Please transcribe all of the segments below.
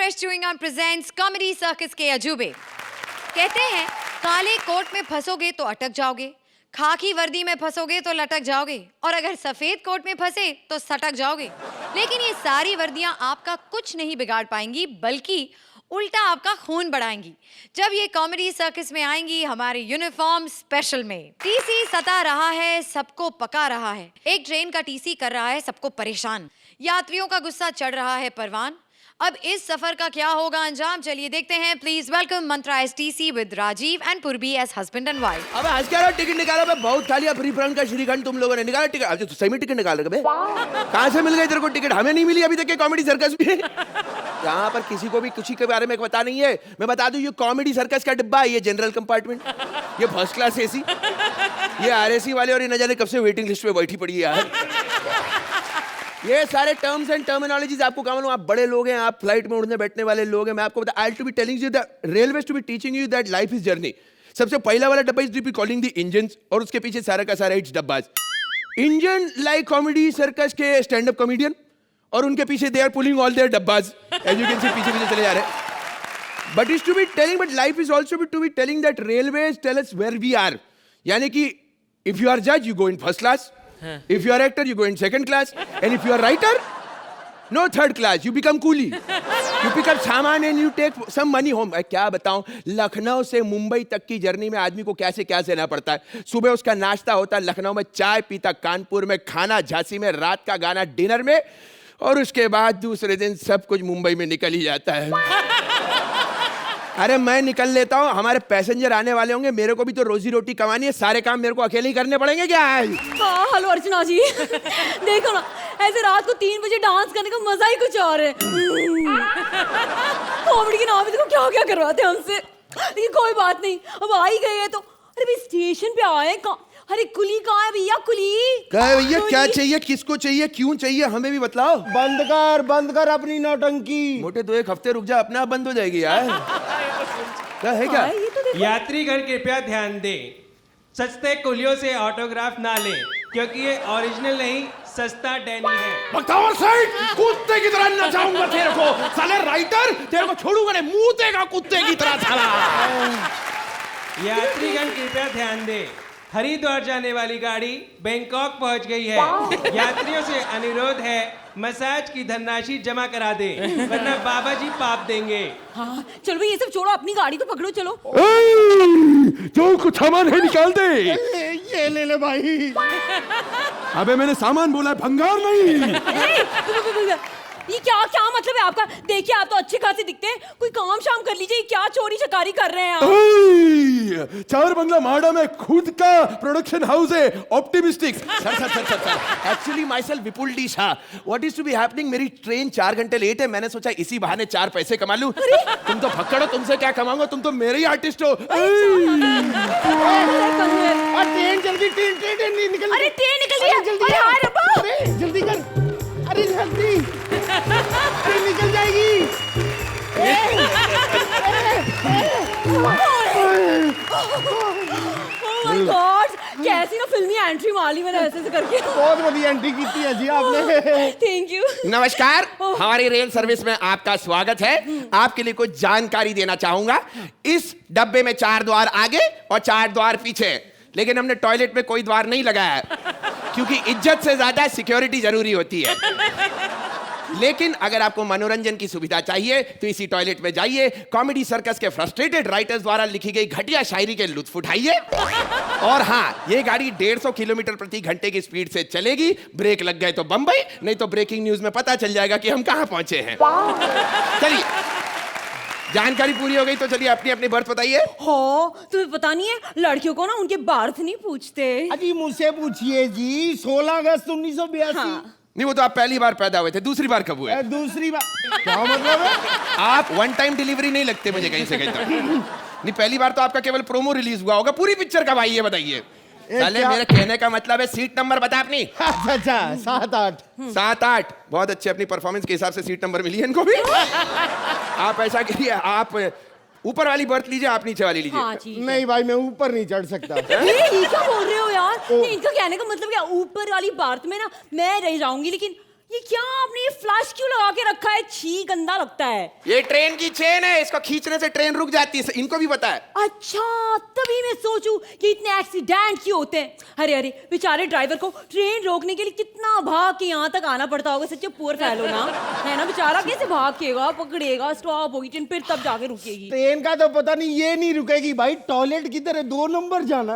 Fresh chewing gum presents comedy circus के अजूबे। कहते हैं काले कोट में फंसोगे तो अटक जाओगे, खाकी वर्दी में फंसोगे तो लटक जाओगे, और अगर सफेद कोट में फंसे तो सटक जाओगे। लेकिन ये सारी वर्दियां आपका कुछ नहीं बिगाड़ पाएंगी, बल्कि उल्टा आपका खून बढ़ाएंगी जब ये कॉमेडी सर्कस में आएंगी हमारे यूनिफॉर्म स्पेशल में। टीसी सता रहा है, सबको पका रहा है, एक ट्रेन का टीसी कर रहा है सबको परेशान, यात्रियों का गुस्सा चढ़ रहा है परवान। अब इस सफर का क्या होगा अंजाम, चलिए देखते हैं। Please welcome Mantra as TC with Rajeev and Purvi as husband and wife. अबे आज क्या टिकट निकाला? मैं बहुत खा लिया फ्री फ्रंट का श्रीखंड, तुम लोगों ने निकाला टिकट? अब तो सही में टिकट निकाल रहे कहाँ से मिल गई तेरे को टिकट? हमें नहीं मिली अभी तक के कॉमेडी सर्कस में। यहाँ पर किसी को भी किसी के बारे में पता नहीं है। मैं बता दूं, ये कॉमेडी सर्कस का डिब्बा है, ये जनरल कंपार्टमेंट, ये फर्स्ट क्लास एसी, ये आरएसी वाले, और ये न जाने कब से वेटिंग लिस्ट पे बैठी पड़ी है यार। ये सारे टर्म्स एंड टर्मिनोलॉजीज आपको क्या मालूम? आप बड़े लोग हैं, आप फ्लाइट में उड़ने बैठने वाले लोग हैं। मैं आपको बता, I to be telling you that railways to be teaching you that life is journey. सबसे पहला वाला डब्बा is to be calling the engines, और उसके पीछे सारा का सारा इट्स डब्बाज। इंजन लाइक कॉमेडी सर्कस के स्टैंड अप कॉमेडियन, और उनके पीछे they are pulling all their डब्बाज, एज यू कैन सी पीछे पीछे चले जा रहे हैं। But is to be telling, but life is also to be telling that railways tell us where we are. यानी कि इफ यू आर जज you go in first class, if you are actor you go in second class, and if you are writer no third class, you become coolie, you pick up सामान and you take some money home। मैं क्या बताऊं, लखनऊ से मुंबई तक की journey में आदमी को कैसे क्या सहना पड़ता है। सुबह उसका नाश्ता होता है लखनऊ में, चाय पीता कानपुर में, खाना झांसी में, रात का गाना डिनर में, और उसके बाद दूसरे दिन सब कुछ मुंबई में निकल ही जाता है। अरे मैं निकल लेता हूँ, हमारे पैसेंजर आने वाले होंगे, मेरे को भी तो रोजी रोटी कमानी है, सारे काम मेरे को अकेले ही करने पड़ेंगे क्या? हाँ, हेलो अर्चना जी। देखो ना, ऐसे रात को 3 बजे डांस करने का मजा ही कुछ और है। कॉमेडी के नाम पे देखो क्या क्या करवाते हैं हमसे। लेकिन कोई बात नहीं, अब आ ही गए हैं तो। अरे भाई स्टेशन पे आए, अरे कुली कहाँ है भैया? कुली कहाँ भैया? क्या चाहिए, किसको चाहिए, क्यों चाहिए, हमें भी बतलाओ। बंद कर अपनी नौटंकी। मोटे तो एक हफ्ते रुक जा, अपने आप बंद हो जाएगी यार। क्या है क्या? यात्रीगण कृपया ध्यान दें, सस्ते कुलियों से ऑटोग्राफ ना लें, क्योंकि ये ओरिजिनल नहीं सस्ता डैनी है। बकवास साइड, कुत्ते की तरह नचाऊंगा तेरे को साले राइटर, तेरे को छोड़ूंगा नहीं, मुंह देगा कुत्ते की तरह साला। यात्रीगण कृपया ध्यान दें, हरिद्वार जाने वाली गाड़ी बैंकॉक पहुंच गई है। यात्रियों से अनुरोध है मसाज की धनराशि जमा करा दे, वरना बाबा जी पाप देंगे। हाँ, चलो भाई ये सब छोड़ो, अपनी गाड़ी तो पकड़ो, चलो। जो कुछ सामान है निकाल दे। ये ले भाई। अबे मैंने सामान बोला, भंगार नहीं। ये क्या क्या मतलब है आपका? देखिए आप तो अच्छे खासे दिखते हैं, कोई काम शाम कर लीजिए। क्या चोरी चकारी कर रहे हैं आप? 4 बंगला माड़ा में खुद का प्रोडक्शन हाउस है, optimistic. Sir actually myself Vipul D Shah. What is to be happening, मेरी ट्रेन 4 घंटे लेट है, मैंने सोचा इसी बहाने 4 पैसे कमा लूं। तुम तो भक्कड़ हो, तुमसे क्या कमाऊंगा, तुम तो मेरे ही आर्टिस्ट हो। ट्रेन जल्दी, ट्रेन निकल। अरे ट्रेन निकल रही है, जल्दी अरे जल्दी कर, अरे जल्दी, ट्रेन निकल जाएगी। ओह माय गॉड, कैसी ना फिल्मी एंट्री मारी मैंने ऐसे करके। बहुत बढ़िया एंट्री की थी जी आपने। Thank you. नमस्कार, हमारी रेल सर्विस में आपका स्वागत है। आपके लिए कुछ जानकारी देना चाहूंगा। इस डब्बे में 4 द्वार आगे और 4 द्वार पीछे, लेकिन हमने टॉयलेट में कोई द्वार नहीं लगाया, क्योंकि इज्जत से ज्यादा सिक्योरिटी जरूरी होती है। लेकिन अगर आपको मनोरंजन की सुविधा चाहिए तो इसी टॉयलेट में जाइए, कॉमेडी सर्कस के फ्रस्ट्रेटेड राइटर्स द्वारा लिखी गई घटिया शायरी के लुत्फ उठाइए। और हाँ, ये गाड़ी 150 किलोमीटर प्रति घंटे की स्पीड से चलेगी। ब्रेक लग गए तो बंबई, नहीं तो ब्रेकिंग न्यूज में पता चल जाएगा कि हम कहां पहुंचे हैं। चलिए, जानकारी पूरी हो गई तो चलिए अपनी अपनी बर्थ बताइए। हो, तुम्हें पता नहीं है, लड़कियों को ना उनके बर्थ नहीं पूछते। अजी मुझसे पूछिए जी, 16 अगस्त 1982। हाँ। नहीं, वो तो आप पहली बार पैदा हुए थे, दूसरी बार कब हुए? दूसरी बार क्या मतलब है? आप 1 टाइम डिलीवरी नहीं लगते मुझे कहीं से कहीं तक। नहीं, पहली बार तो आपका केवल प्रोमो रिलीज हुआ होगा, पूरी पिक्चर कब आई है बताइए। चले, मेरे कहने का मतलब है सीट नंबर बता अपनी। अच्छा 7-8। 7-8, बहुत अच्छे, अपनी परफॉर्मेंस के हिसाब से सीट नंबर मिली है इनको भी। आप ऐसा करिए, आप ऊपर वाली बर्थ लीजिए, आप नीचे वाली लीजिए। हाँ, नहीं भाई, मैं ऊपर नहीं चढ़ सकता। ये क्या बोल रहे हो यार? इनका कहने का मतलब क्या, ऊपर वाली बर्थ में ना मैं रह जाऊंगी, लेकिन ये क्या आपने ये फ्लैश क्यों लगा के रखा है? छी, गंदा लगता है। ये ट्रेन की चेन है, इसको खींचने से ट्रेन रुक जाती है, इनको भी पता है। अच्छा, तभी मैं सोचूं कि इतने एक्सीडेंट क्यों होते हैं। अरे अरे, बेचारे ड्राइवर को ट्रेन रोकने के लिए कितना भाग के यहाँ तक आना पड़ता होगा। सच्चे पुअर फेलो ना, है ना बेचारा। कैसे भाग केगा, पकड़ेगा, स्टॉप होगी ट्रेन, फिर तब जाके रुकेगी। ट्रेन का तो पता नहीं, ये नहीं रुकेगी भाई। टॉयलेट किधर है? 2 नंबर जाना।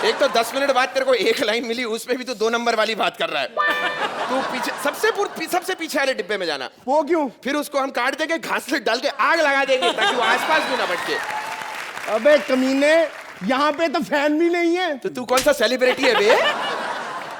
एक तो 10 मिनट बाद तेरे को एक लाइन मिली, उसमें भी तू 2 नंबर वाली बात कर रहा है। तू पीछे सबसे पीछे वाले डिब्बे में जाना। वो क्यों? फिर उसको हम काट देंगे, घास से डाल के आग लगा देंगे ताकि वो आसपास भी ना भटके। अबे कमीने, यहाँ पे तो फैन भी नहीं है। तो तू कौन सा सेलिब्रिटी है बे?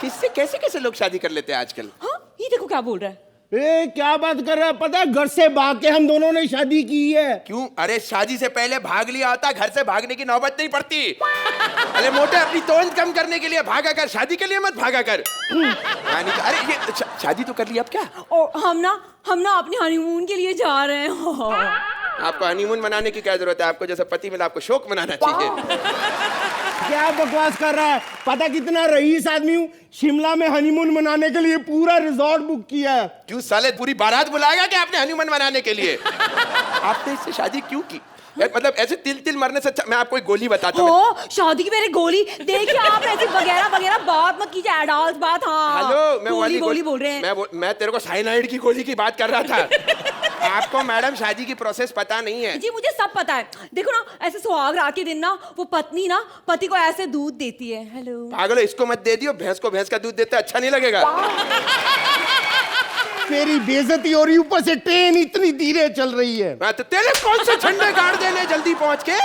किससे कैसे कैसे लोग शादी कर लेते हैं आजकल? हाँ, ये देखो क्या बोल रहा है। ए, क्या बात कर रहा है? पता है, घर से भाग के हम दोनों ने शादी की है। क्यों? अरे शादी से पहले भाग लिया होता, घर से भागने की नौबत नहीं पड़ती। अरे मोटे, अपनी तोंद कम करने के लिए भागा कर, शादी के लिए मत भागा कर। अरे ये शादी तो कर ली, अब क्या? और हम ना अपने हनीमून के लिए जा रहे हैं। आपको हनीमून मनाने की क्या जरूरत है? आपको जैसे पति मिला, आपको शोक मनाना चाहिए। क्या बकवास कर रहा है? पता कितना रईस आदमी हूँ, शिमला में हनीमून मनाने के लिए पूरा रिजॉर्ट बुक किया है। क्यों साले, पूरी बारात बुलाएगा क्या आपने हनीमून मनाने के लिए? आपने इससे शादी क्यों की? मतलब ऐसे तिल मरने से अच्छा मैं आपको एक गोली बताता हूँ। शादी की मेरी गोली देखिए आप, ऐसी वगैरह बात मत कीजिए, एडल्ट बात। हाँ, हेलो, मैं गोली बोल रहे हैं। मैं तेरे को साइनाइड की गोली की बात कर रहा था। आपको मैडम शादी की प्रोसेस पता नहीं है। जी मुझे सब पता है। देखो ना, ऐसे सुहाग रात के दिन ना वो पत्नी ना पति को ऐसे दूध देती है। हेलो पागल, इसको मत दे दियो, भैंस को भैंस का दूध देता अच्छा नहीं लगेगा। तेरी बेइज्जती हो रही, ऊपर से ट्रेन इतनी धीरे चल रही है। तो तेरे कौन से झंडे गाड़ देने जल्दी पहुंच के?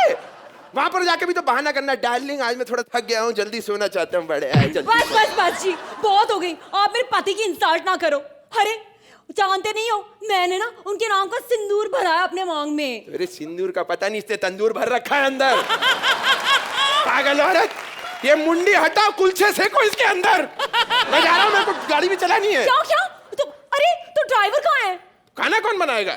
वहां पर जाके भी तो बहाना करना, डार्लिंग आज मैं थोड़ा थक गया हूँ, जल्दी सोना चाहता हूँ, बड़े बस जी, बहुत हो गई। आप मेरे पति की इंसल्ट ना करो। अरे जानते नहीं हो, मैंने ना उनके नाम का सिंदूर भरा है अपने मांग में। अरे सिंदूर का पता नहीं, इसने तंदूर भर रखा है अंदर। पागल औरत, ये मुंडी हटाओ, कुलछे सेको इसके अंदर। मैं जा रहा हूँ, मेरे को गाड़ी भी चलानी है। क्या? अरे तो ड्राइवर कहाँ है? खाना कौन बनाएगा?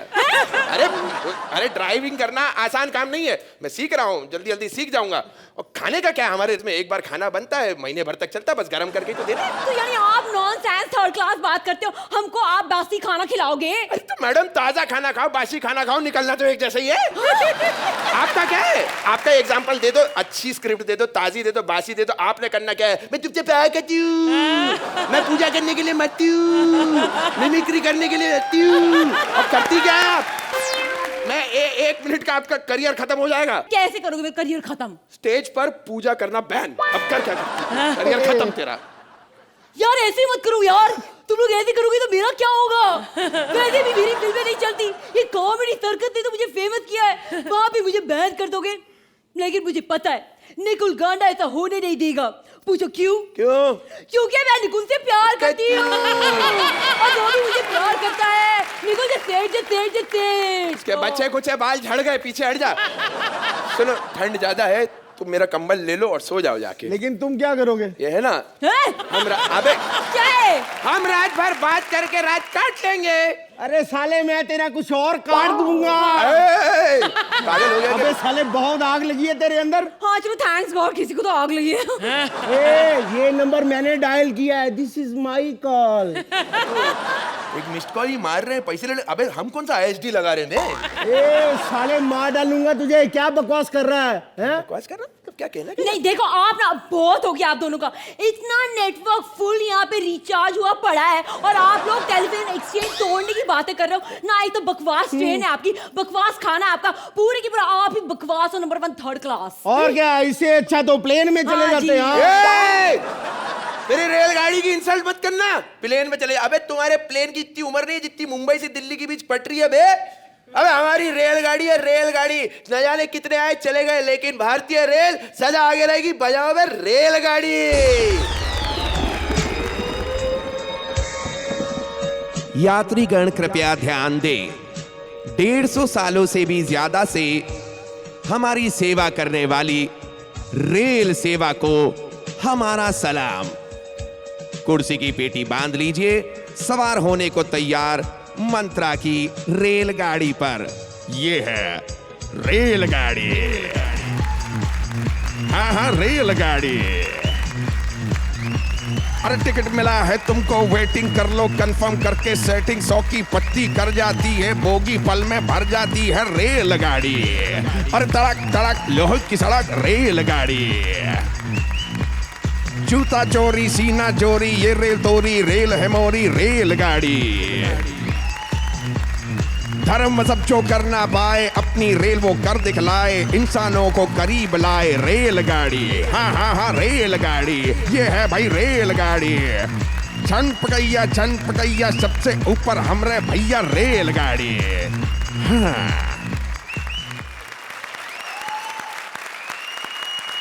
अरे ड्राइविंग करना आसान काम नहीं है, मैं सीख रहा हूँ, जल्दी जल्दी सीख जाऊंगा। और खाने का क्या, हमारे इसमें एक बार खाना बनता है, महीने भर तक चलता है, बस गरम करके तो देना। तो यानी आप नॉनसेंस थर्ड क्लास बात करते हो, हमको आप बासी खाना खिलाओगे? अरे तो मैडम, ताजा खाना खाओ, बासी खाना खाओ, निकलना तो एक जैसा ही है। आपका क्या है? आपका एग्जाम्पल दे दो, अच्छी स्क्रिप्ट दे दो, ताजी दे दो, बासी दे दो। आपने करना क्या है? मैं चुपचाप प्यार करती हूँ, मैं पूजा करने के लिए मरती हूँ, मिमिक्री करने के लिए रहती हूँ। अब करती क्या है आप? मैं 1 मिनट का आपका करियर खत्म हो जाएगा। कैसे करोगे मेरा करियर खत्म? स्टेज पर पूजा करना बैन। अब कर क्या करती? करियर खत्म तेरा। यार ऐसे मत करो यार, तुम लोग ऐसे करोगे तो मेरा क्या होगा? वैसे भी मेरी फिल्में नहीं चलती, ये कॉमेडी सर्कस ने तो मुझे फेमस किया है, वहां भी मुझे बैन कर दोगे। लेकिन मुझे पता है निकुल गांडा ऐसा होने नहीं देगा। पूछो क्यों? क्योंकि मैं निकुल से प्यार करती हूँ और वो भी मुझे प्यार करता है। निकुल जैसे इसके बच्चे कुछ बाल झड़ गए, पीछे हट जा। सुनो, ठंड ज्यादा है, तुम मेरा कंबल ले लो और सो जाओ जाके। लेकिन तुम क्या करोगे? ये है ना, अबे क्या है? हम रात भर बात करके रात काट लेंगे। अरे साले, मैं तेरा कुछ और काट दूंगा। पागल हो गया? अबे साले, बहुत आग लगी है तेरे अंदर। हाँ चलो, थैंक्स गॉड, किसी को तो आग लगी है। ये नंबर मैंने डायल किया है, दिस इज माई कॉल। एक मिस्ड कॉल ही मार रहे हैं, पैसे ले। अबे हम कौन सा ISD लगा रहे हैं? ए साले, मार डालूंगा तुझे। क्या बकवास कर रहा है? बकवास कर रहा? तो क्या कहना? नहीं देखो, आप ना बहुत हो गया आप दोनों का। इतना नेटवर्क फुल यहाँ पे रिचार्ज हुआ पड़ा है और आप लोग टेलीफोन एक्सचेंज तोड़ने की बातें कर रहे हो ना। एक तो बकवास ट्रेन है आपकी, बकवास खाना आपका, पूरे की पूरा आप ही बकवास हो, नंबर 1 थर्ड क्लास। और क्या, इससे अच्छा तो प्लेन में चले जाते हैं। मेरी रेलगाड़ी की इंसल्ट मत करना। प्लेन में चले? अबे तुम्हारे प्लेन की इतनी उम्र नहीं जितनी मुंबई से दिल्ली के बीच पटरी है बे। अबे हमारी रेलगाड़ी है, रेलगाड़ी। न जाने कितने आए चले गए, लेकिन भारतीय रेल सदा आगे रहेगी। बजाओ बे रेलगाड़ी। यात्रीगण कृपया ध्यान दें, 150 सालों से भी ज्यादा से हमारी सेवा करने वाली रेल सेवा को हमारा सलाम। कुर्सी की पेटी बांध लीजिए, सवार होने को तैयार मंत्रा की रेलगाड़ी पर। ये है रेलगाड़ी। हाँ रेलगाड़ी। अरे टिकट मिला है तुमको, वेटिंग कर लो कंफर्म करके सेटिंग। 100 की पत्ती कर जाती है बोगी, पल में भर जाती है रेलगाड़ी। अरे तड़क तड़क लोहे की सड़क रेलगाड़ी। जूता चोरी सीना चोरी ये रेल तोरी, रेल है मोरी रेलगाड़ी। धर्म मजहब जो करना पाए, अपनी रेल वो कर दिखलाए, इंसानों को करीब लाए रेलगाड़ी। हाँ हाँ हाँ रेलगाड़ी, ये है भाई रेलगाड़ी। छन पकैया सबसे ऊपर हमरे भैया रेलगाड़ी। हाँ।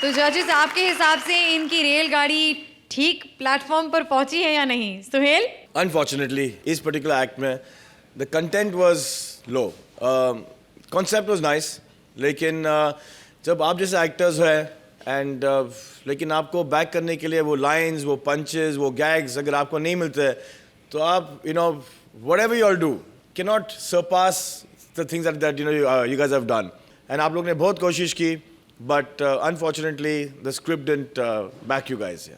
तो जजेस, आपके हिसाब से इनकी रेलगाड़ी ठीक प्लेटफॉर्म पर पहुंची है या नहीं? सुहेल? Unfortunately, इस particular act में the content was low. Concept was nice, लेकिन जब आप जैसे एक्टर्स हैं and लेकिन आपको बैक करने के लिए वो लाइंस, वो पंचेस, वो गैग्स अगर आपको नहीं मिलते तो आप whatever you all do cannot surpass the things that you guys have done. And आप लोग ने बहुत कोशिश की, but unfortunately the script didn't back you guys.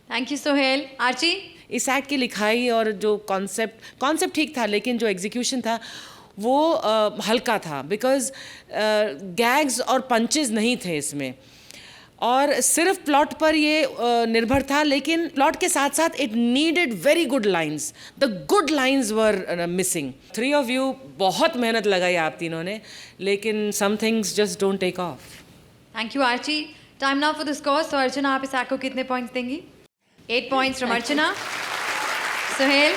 Thank you Sohail. Archie? इस एक्ट की लिखाई और जो कॉन्सेप्ट ठीक था, लेकिन जो एग्जीक्यूशन था वो हल्का था, बिकॉज गैग्स और पंचेस नहीं थे इसमें, और सिर्फ प्लॉट पर ये निर्भर था। लेकिन प्लॉट के साथ साथ it needed very good lines, the good lines were missing. 3 of you बहुत मेहनत लगाई आप तीनों ने, लेकिन some things just don't take off. Thank you Archie. Time now for the score. तो अर्चना, आप इस एक्ट को कितने पॉइंट्स देंगी? 8 points from Archana. Suhail?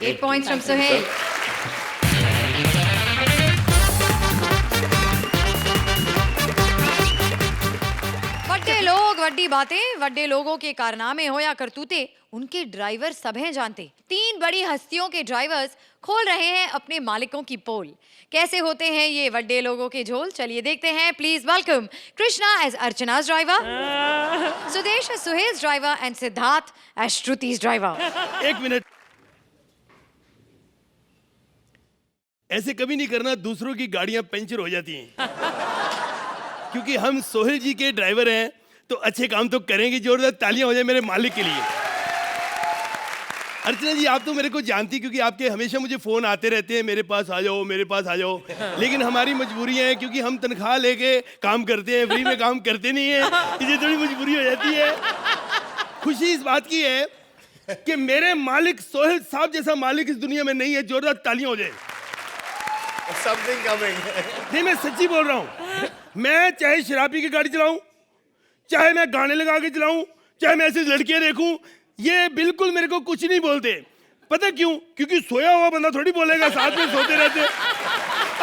8 points from Suhail. वड्डे लोग, वड्डी बातें, वड्डे लोगों के कारनामे हो या करतूते, उनके ड्राइवर सब हैं जानते। 3 बड़ी हस्तियों के ड्राइवर्स खोल रहे हैं अपने मालिकों की पोल। कैसे होते हैं ये वड्डे लोगों के झोल? चलिए देखते हैं। Please welcome Krishna as Archana's driver, Sudesh as Suhel's driver and Siddharth as Shruti's driver. 1 minute, ऐसे कभी नहीं करना, दूसरों की गाड़ियां पंचर हो जाती हैं। क्योंकि हम सोहेल जी के ड्राइवर हैं तो अच्छे काम तो करेंगे। जोरदार तालियां हो जाए मेरे मालिक के लिए। अर्चना जी, आप तो मेरे को जानती, क्योंकि आपके हमेशा मुझे फोन आते रहते हैं, मेरे पास आ जाओ, मेरे पास आ जाओ। लेकिन हमारी मजबूरियां हैं, क्योंकि हम तनख्वाह लेके काम करते हैं, फ्री में काम करते नहीं है, इसलिए थोड़ी मजबूरी हो जाती है। खुशी इस बात की है कि मेरे मालिक सोहेल साहब जैसा मालिक इस दुनिया में नहीं है। जोरदार तालियां हो जाए। Something coming. नहीं, मैं सच्ची बोल रहा हूँ। मैं चाहे शराबी की गाड़ी चलाऊं, चाहे मैं गाने लगा के चलाऊं, चाहे मैं ऐसे लड़कियां देखूं, ये बिल्कुल मेरे को कुछ नहीं बोलते। पता क्यों? क्योंकि सोया हुआ बंदा थोड़ी बोलेगा, साथ में सोते रहते।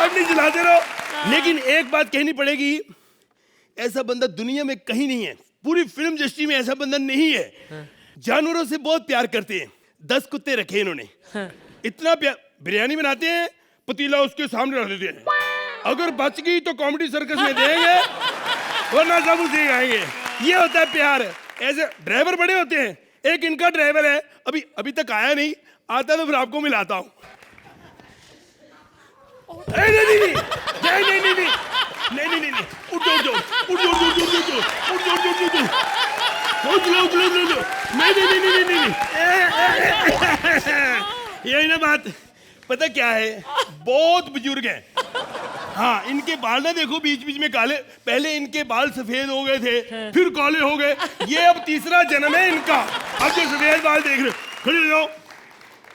अब नहीं चलाते रहो। लेकिन एक बात कहनी पड़ेगी, ऐसा बंदा दुनिया में कहीं नहीं है। पूरी फिल्म इंडस्ट्री में ऐसा बंदा नहीं है। जानवरों से बहुत प्यार करते हैं। 10 कुत्ते रखे इन्होंने। इतना प्यार, बिरयानी बनाते हैं, पतीला उसके सामने रख देते हैं। अगर बच गई तो कॉमेडी सर्कस में देंगे, वरना सब उसे खाएंगे। ये होता है प्यार। ऐसे ड्राइवर बड़े होते हैं। एक इनका ड्राइवर है, अभी तक आया नहीं, आता तो फिर आपको मिलाता हूँ। नहीं, उठ जाओ, यही ना बात। पता क्या है, बहुत बुजुर्ग हैं। हाँ, इनके बाल ना देखो बीच बीच में काले, पहले इनके बाल सफेद हो गए थे, फिर काले हो गए। ये अब तीसरा जन्म है इनका। अब जो सफेद बाल देख रहे हो, खड़े हो जाओ।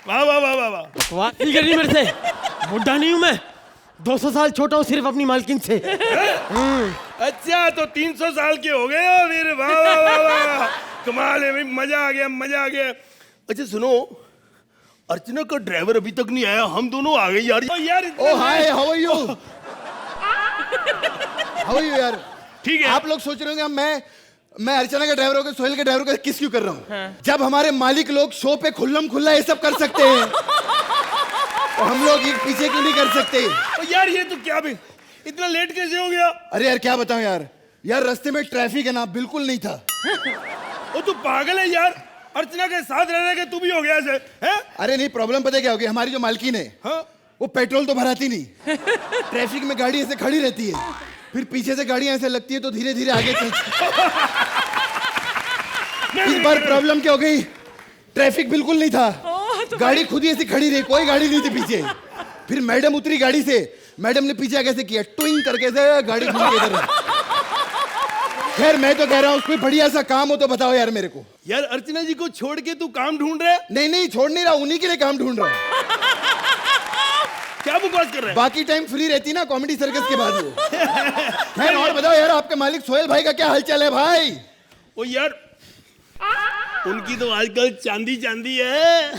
वाह वाह वाह वाह वाह। बकवास नहीं करनी मेरे से, बुढ़ा नहीं हूँ मैं, 200 साल छोटा हूँ सिर्फ अपनी मालकिन से। अच्छा, तो 300 साल के हो गए हो फिर। वाह वाह वाह वाह, कमाल है भाई, मजा आ गया, मजा आ गया। अच्छा सुनो, अर्चना का ड्राइवर अभी तक नहीं आया, हम दोनों आ गए यार। Oh hi, how are you? How are you यार? ठीक है। आप लोग सोच रहे होंगे मैं अर्चना के ड्राइवर होकर सोहेल के ड्राइवर का किस क्यों कर रहा हूँ? जब हमारे मालिक लोग शो पे खुल्लम खुल्ला ये सब कर सकते हैं, तो हम लोग पीछे क्यों नहीं कर सकते? यार ये तो क्या भी, इतना लेट कैसे हो गया? अरे यार क्या बताऊं यार रास्ते में ट्रैफिक है ना, बिल्कुल नहीं था। वो तू पागल है यार, अर्चना के साथ रह के तू भी हो गया ऐसे हैं? अरे नहीं, प्रॉब्लम पता क्या हो गई, हमारी जो मालकिन है, हाँ? वो पेट्रोल तो भराती नहीं, ट्रैफिक में गाड़ी ऐसे खड़ी रहती है, फिर पीछे से गाड़ियां ऐसे लगती है तो धीरे धीरे आगे चलती। इस बार प्रॉब्लम क्या हो गई, ट्रैफिक बिल्कुल नहीं था, गाड़ी खुद ही ऐसी खड़ी रही, कोई गाड़ी नहीं थी पीछे। फिर मैडम उतरी गाड़ी से, मैडम ने पीछे कैसे किया, ट्विंग करके से गाड़ी घूम के इधर। खैर मैं तो कह रहा हूँ कोई बढ़िया सा काम हो तो बताओ यार मेरे को। यार अर्चना जी को छोड़ के तू काम ढूंढ रहा है? नहीं नहीं छोड़ नहीं रहा, उन्हीं के लिए काम ढूंढ रहा हूँ। क्या बकवास कर रहा है? बाकी टाइम फ्री रहती ना कॉमेडी सर्कस के बाद वो। खैर और बताओ यार, आपके मालिक सोहेल भाई का क्या हालचाल है भाई? ओ यार उनकी तो आजकल चांदी चांदी है।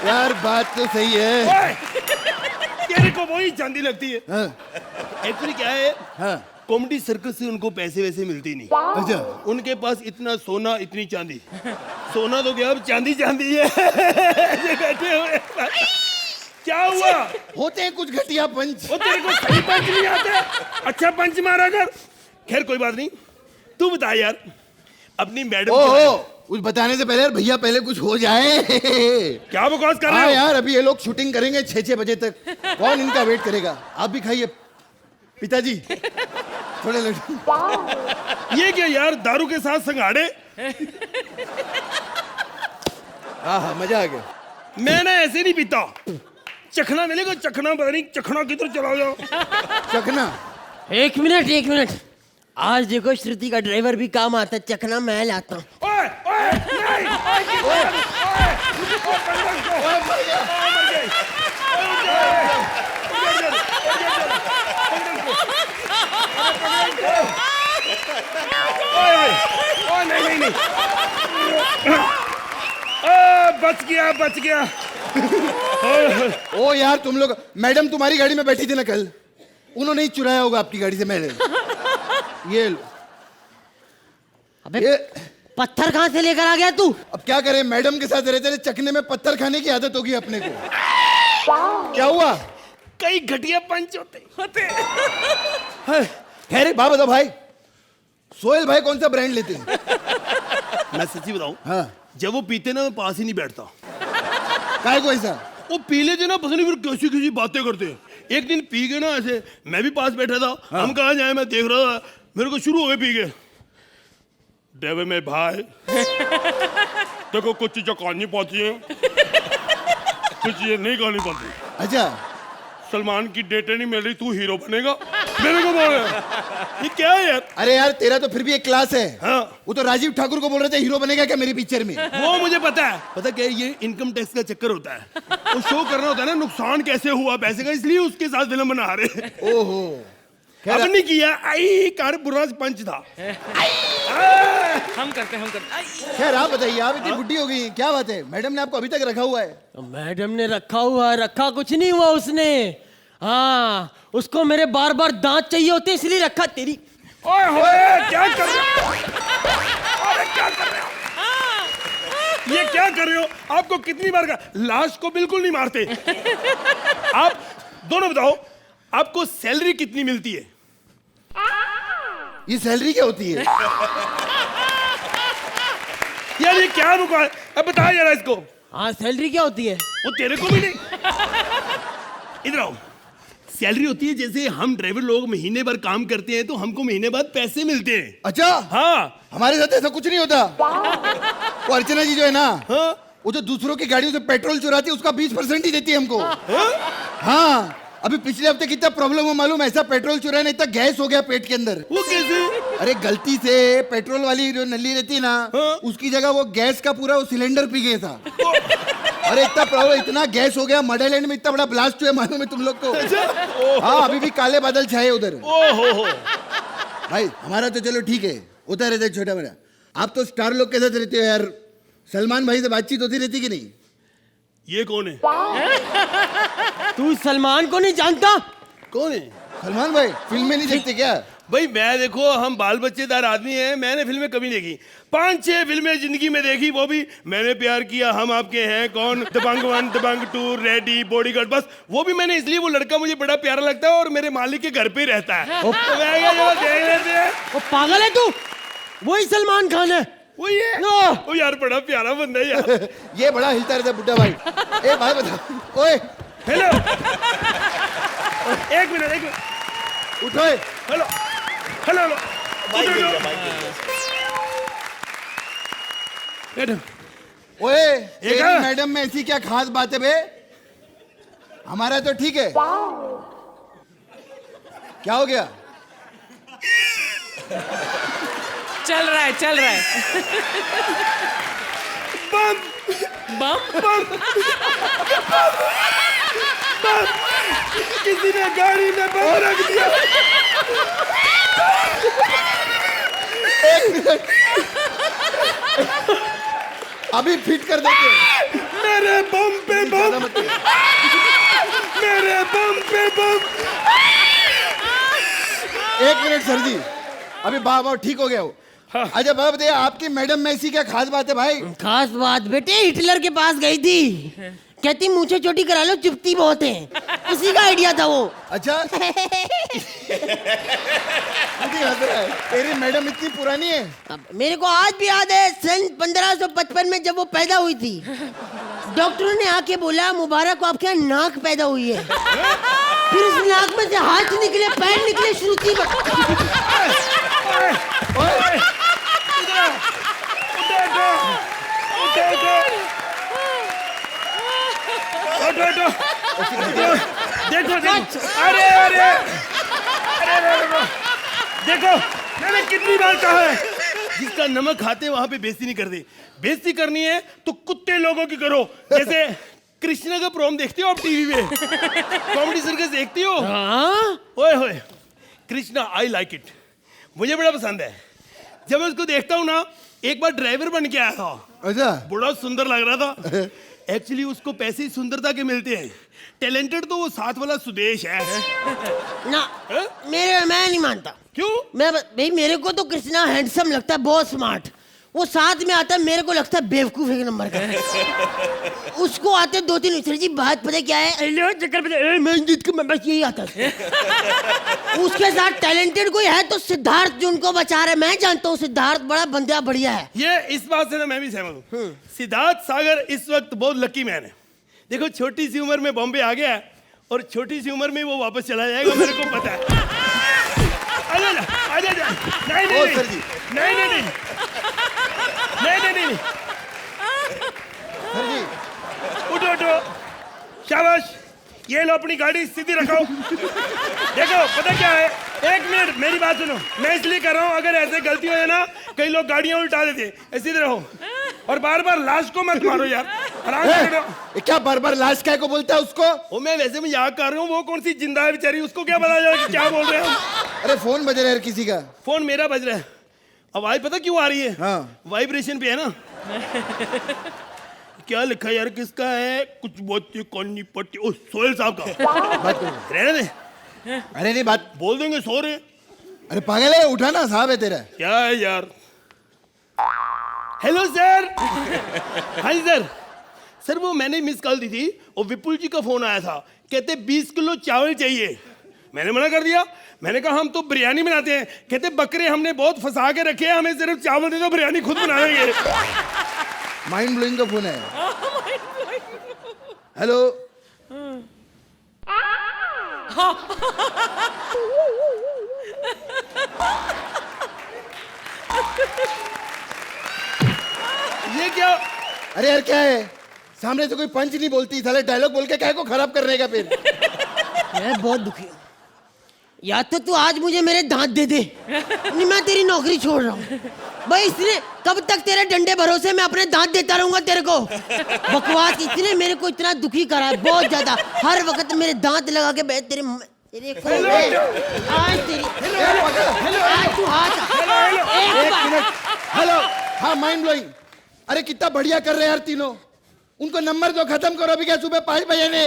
यार बात तो सही है। तेरे को वही चांदी लगती है। हाँ। एक्चुअली क्या है, हाँ। कॉमेडी सर्कस से उनको पैसे वैसे मिलती नहीं। अच्छा। उनके पास इतना सोना इतनी चांदी, सोना तो क्या अब चांदी चांदी है। ऐसे बैठे हुए क्या हुआ? होते हैं कुछ घटिया पंच। वो तेरे को सही पंच नहीं आते, अच्छा पंच मारा कर। खैर कोई बात नहीं, तू बता यार अपनी मैडम ओहो, कुछ बताने से पहले यार भैया पहले कुछ हो जाए। क्या बकवास कर रहे हाँ हो? यार अभी ये लोग शूटिंग करेंगे 6-6 बजे तक, कौन इनका वेट करेगा? आप भी खाइए पिताजी थोड़े लड्डू। ये क्या यार, दारू के साथ संगाड़े? हाँ मजा आ गया। मैं ना ऐसे नहीं पीता, चखना मिलेगा, चखना पता नहीं चखना किधर चला जाओ। चखना। एक मिनट, आज देखो श्रुति का ड्राइवर भी काम आता है, चखना मैं लाता हूँ। ओए ओए नहीं, ओए नहीं बच गया। ओ यार तुम लोग, मैडम तुम्हारी गाड़ी में बैठी थी ना कल, उन्होंने ही चुराया होगा आपकी गाड़ी से मैडम। ये लो। अबे पत्थर कहाँ से लेकर आ गया तू? अब क्या करें, मैडम के साथ रहते रहे, चखने में पत्थर खाने की आदत होगी अपने को। क्या हुआ? कई घटिया पंच होते। खैर बात बताओ भाई, सोहेल भाई कौन सा ब्रांड लेते हैं? मैं सच्ची बताऊं, हाँ। जब वो पीते ना मैं पास ही नहीं बैठता। काय को ऐसा? वो पी लेते ना, पता नहीं फिर कैसी कैसी बातें करते हैं। एक दिन पी गए ना ऐसे, मैं भी पास बैठा था। हाँ। हम कहाँ जाए, मैं देख रहा था, मेरे को शुरू हो गए पी गए। डेवे में भाई देखो कुछ चीजें कहनी पड़ती है, कुछ चीजें नहीं कहनी पड़ती। अच्छा। सलमान की डेटें नहीं मिल रही, तू हीरो बनेगा, मेरे को बोल रहा है। ये क्या है यार? अरे यार तेरा तो फिर भी एक क्लास है। हाँ। वो तो राजीव ठाकुर को बोल रहे थे हीरो बनेगा क्या मेरी पिक्चर में। वो मुझे पता है, पता क्या है, ये इनकम टैक्स का चक्कर होता है। वो शो करना होता है ना नुकसान कैसे हुआ पैसे का, इसलिए उसके साथ फिल्म बना रहे। ओहो। अब नहीं किया, आई कार बुरा पंच था। हम करते खैर आप बताइए, आप इतनी बुढ़ी हो गई, क्या बात है? मैडम ने आपको अभी तक रखा हुआ है? तो मैडम ने रखा हुआ है, रखा कुछ नहीं हुआ उसने। हाँ उसको मेरे बार बार दांत चाहिए होते इसलिए रखा। तेरी ओए होए क्या कर रहे हो? अरे क्या कर रहे हो? ये क्या कर रहे हो? आपको कितनी बार कहा, लाश को बिल्कुल नहीं मारते। आप दोनों बताओ, आपको सैलरी कितनी मिलती है? ये सैलरी क्या होती है? यार ये क्या बकवास, अब बता यार इसको। हाँ सैलरी क्या होती है? वो तेरे को भी नहीं। इधर आओ। सैलरी होती है जैसे हम ड्राइवर लोग महीने भर काम करते हैं तो हमको महीने बाद पैसे मिलते हैं। अच्छा। हाँ। हमारे साथ ऐसा कुछ नहीं होता। वो अर्चना जी जो है ना, हाँ? वो जो दूसरों की गाड़ियों से पेट्रोल चुराती है उसका 20% ही देती है हमको। हाँ अभी पिछले हफ्ते कितना प्रॉब्लम हुआ मालूम है? ऐसा पेट्रोल चुराया नहीं, इतना गैस हो गया पेट के अंदर। वो कैसे? अरे गलती से पेट्रोल वाली जो नली रहती है ना, हाँ? उसकी जगह वो गैस का पूरा वो सिलेंडर पी गया था। अरे इतना प्रॉब्लम, इतना गैस हो गया, मडरलैंड में इतना बड़ा ब्लास्ट हुआ मालूम है तुम लोग को? हाँ अभी भी काले बादल छाए उधर। ओहो। भाई हमारा तो चलो ठीक है, होता रहता है छोटा बड़ा। आप तो स्टार लोग के साथ रहते हो यार, सलमान भाई से बातचीत होती रहती कि नहीं? ये कौन है? तू सलमान को नहीं जानता? कौन है सलमान भाई? फिल्म में नहीं देखते क्या? भाई? मैं देखो, हम बाल बच्चेदार आदमी हैं, मैंने फिल्में कभी देखी, 5-6 फिल्में जिंदगी में देखी, वो भी मैंने प्यार किया, हम आपके हैं कौन, दबंग 1, दबंग 2, रेडी, बॉडीगार्ड, बस वो भी मैंने इसलिए, वो लड़का मुझे बड़ा प्यारा लगता है और मेरे मालिक के घर पे ही रहता है। तो मैं क्या, चलो देख लेते हैं। वो पागल है तू? वही सलमान खान है। वो ये वो यार बड़ा प्यारा बंदा है यार। ये बड़ा हिलता रहता है बुड्ढा भाई। ए भाई बता, ओए हेलो। एक मिनट उठो। Hello hello hello. ओए तेरी है? मैडम में ऐसी क्या खास बात है बे? हमारा तो ठीक है। क्या हो गया? चल रहा है, चल रहा है। बम बम बम बम किसी ने गाड़ी में बम रख दिया। अभी फिट कर देते हैं। मेरे बम पे बम, मेरे बम पे बम। 1 मिनट सर जी, अभी बाबा ठीक हो गया हो। अच्छा बाबा बताइए, आपकी मैडम में ऐसी क्या खास बात है भाई? खास बात बेटे, हिटलर के पास गई थी, कहती मूछें छोटी करा लो, चुभती बहुत है। उसी का आइडिया था वो। अच्छा हंस रहा है। तेरी मैडम इतनी पुरानी है? अब मेरे को आज भी याद है, सन 1555 में जब वो पैदा हुई थी, डॉक्टरों ने आके बोला मुबारक को आपके यहाँ नाक पैदा हुई है। फिर उस नाक में से हाथ निकले, पैर निकले, श्रुति देखो देखो, अरे अरे अरे देखो, मैंने कितनी बार कहा है, जिसका नमक खाते वहां पे बेइज्जती नहीं करते। बेइज्जती करनी है तो कुत्ते लोगों की करो। जैसे कृष्णा का प्रोम देखते हो आप टीवी पे? कॉमेडी सर्कस देखती हो? ओए होए, कृष्णा आई लाइक इट, मुझे बड़ा पसंद है। जब मैं उसको देखता हूँ ना, एक बार ड्राइवर बन के आया था। अच्छा, बड़ा सुंदर लग रहा था। एक्चुअली उसको पैसे ही सुंदरता के मिलते हैं। टैलेंटेड तो वो साथ वाला सुदेश है। ना मैं नहीं मानता। क्यों? भाई मेरे को तो कृष्णा हैंडसम लगता है, बहुत स्मार्ट। वो साथ में आता है, मेरे को लगता है बेवकूफ एक नंबर का। उसको आते 2-3 मिस्टर जी, बात पता क्या है, बस यही आता है। उसके साथ टैलेंटेड कोई है तो सिद्धार्थ जो उनको बचा रहा है। मैं जानता हूँ सिद्धार्थ बड़ा बंदा बढ़िया है। ये इस बात से ना मैं भी सहमत हूँ। सिद्धार्थ सागर इस वक्त बहुत लकी मैन है। देखो, छोटी सी उम्र में बॉम्बे आ गया है और छोटी सी उम्र में वो वापस चला जाएगा, मेरे को पता है। आजा जा, आजा जा। नहीं नहीं सर जी, नहीं नहीं नहीं नहीं नहीं नहीं, सर जी उठो उठो, शाबाश। ये लो अपनी गाड़ी सीधी रखो। देखो पता क्या है, 1 मिनट मेरी बात सुनो। मैं इसलिए कर रहा हूँ, अगर ऐसे गलती हो जाए ना, कई लोग गाड़ियां उल्टा देते। सीधे रहो और बार बार लाश को मत मारो यार, आराम से बैठो। ये क्या बार बार लाश काय को बोलता है उसको? वो मैं वैसे में याद कर रहा हूँ, वो कौन सी जिंदा है बेचारी, उसको क्या पता चला कि क्या बोल रहे हैं हम। अरे फोन बज रहा है किसी का। फोन मेरा बज रहा है। आवाज पता क्यों आ रही है? हाँ। वाइब्रेशन पे है ना। क्या लिखा यार, किसका है? कुछ बहुत कौनी पट्टी। ओ, सोहेल साहब का। बात करो। रहने दे। अरे नहीं, बात बोल देंगे, सो रहे। अरे पागल है, उठाना साहब है तेरा। क्या है यार? Hello sir. हाँ जी सर। सर वो मैंने मिस कॉल दी थी और विपुल जी का फोन आया था, कहते 20 किलो चावल चाहिए। मैंने मना कर दिया। मैंने कहा हम तो बिरयानी बनाते हैं। कहते बकरे हमने बहुत फंसा के रखे हैं, हमें सिर्फ चावल दे दो, बिरयानी खुद बना देंगे। माइंड ब्लोइंग का फोन है। हेलो। ये क्या? अरे यार क्या है, सामने से कोई पंच नहीं बोलती, साले डायलॉग बोल के क्या को खराब करने का फिर। मैं बहुत दुखी हूँ। या तो तू आज मुझे मेरे दांत दे दे, नहीं मैं तेरी नौकरी छोड़ रहा हूँ। भाई इसने कब तक तेरे डंडे भरोसे मैं अपने दांत देता रहूंगा तेरे को? बकवास, इसने मेरे को इतना दुखी करा है बहुत ज्यादा। हर वक्त मेरे दांत लगा के बैठ तेरे आज तू हाथ एक मिनट। हेलो। हाँ माइंड ब्लोइंग। अरे कितना बढ़िया कर रहे हैं यार तीनों। उनको नंबर दो, खत्म करो। अभी क्या सुबह 5 बजे ने,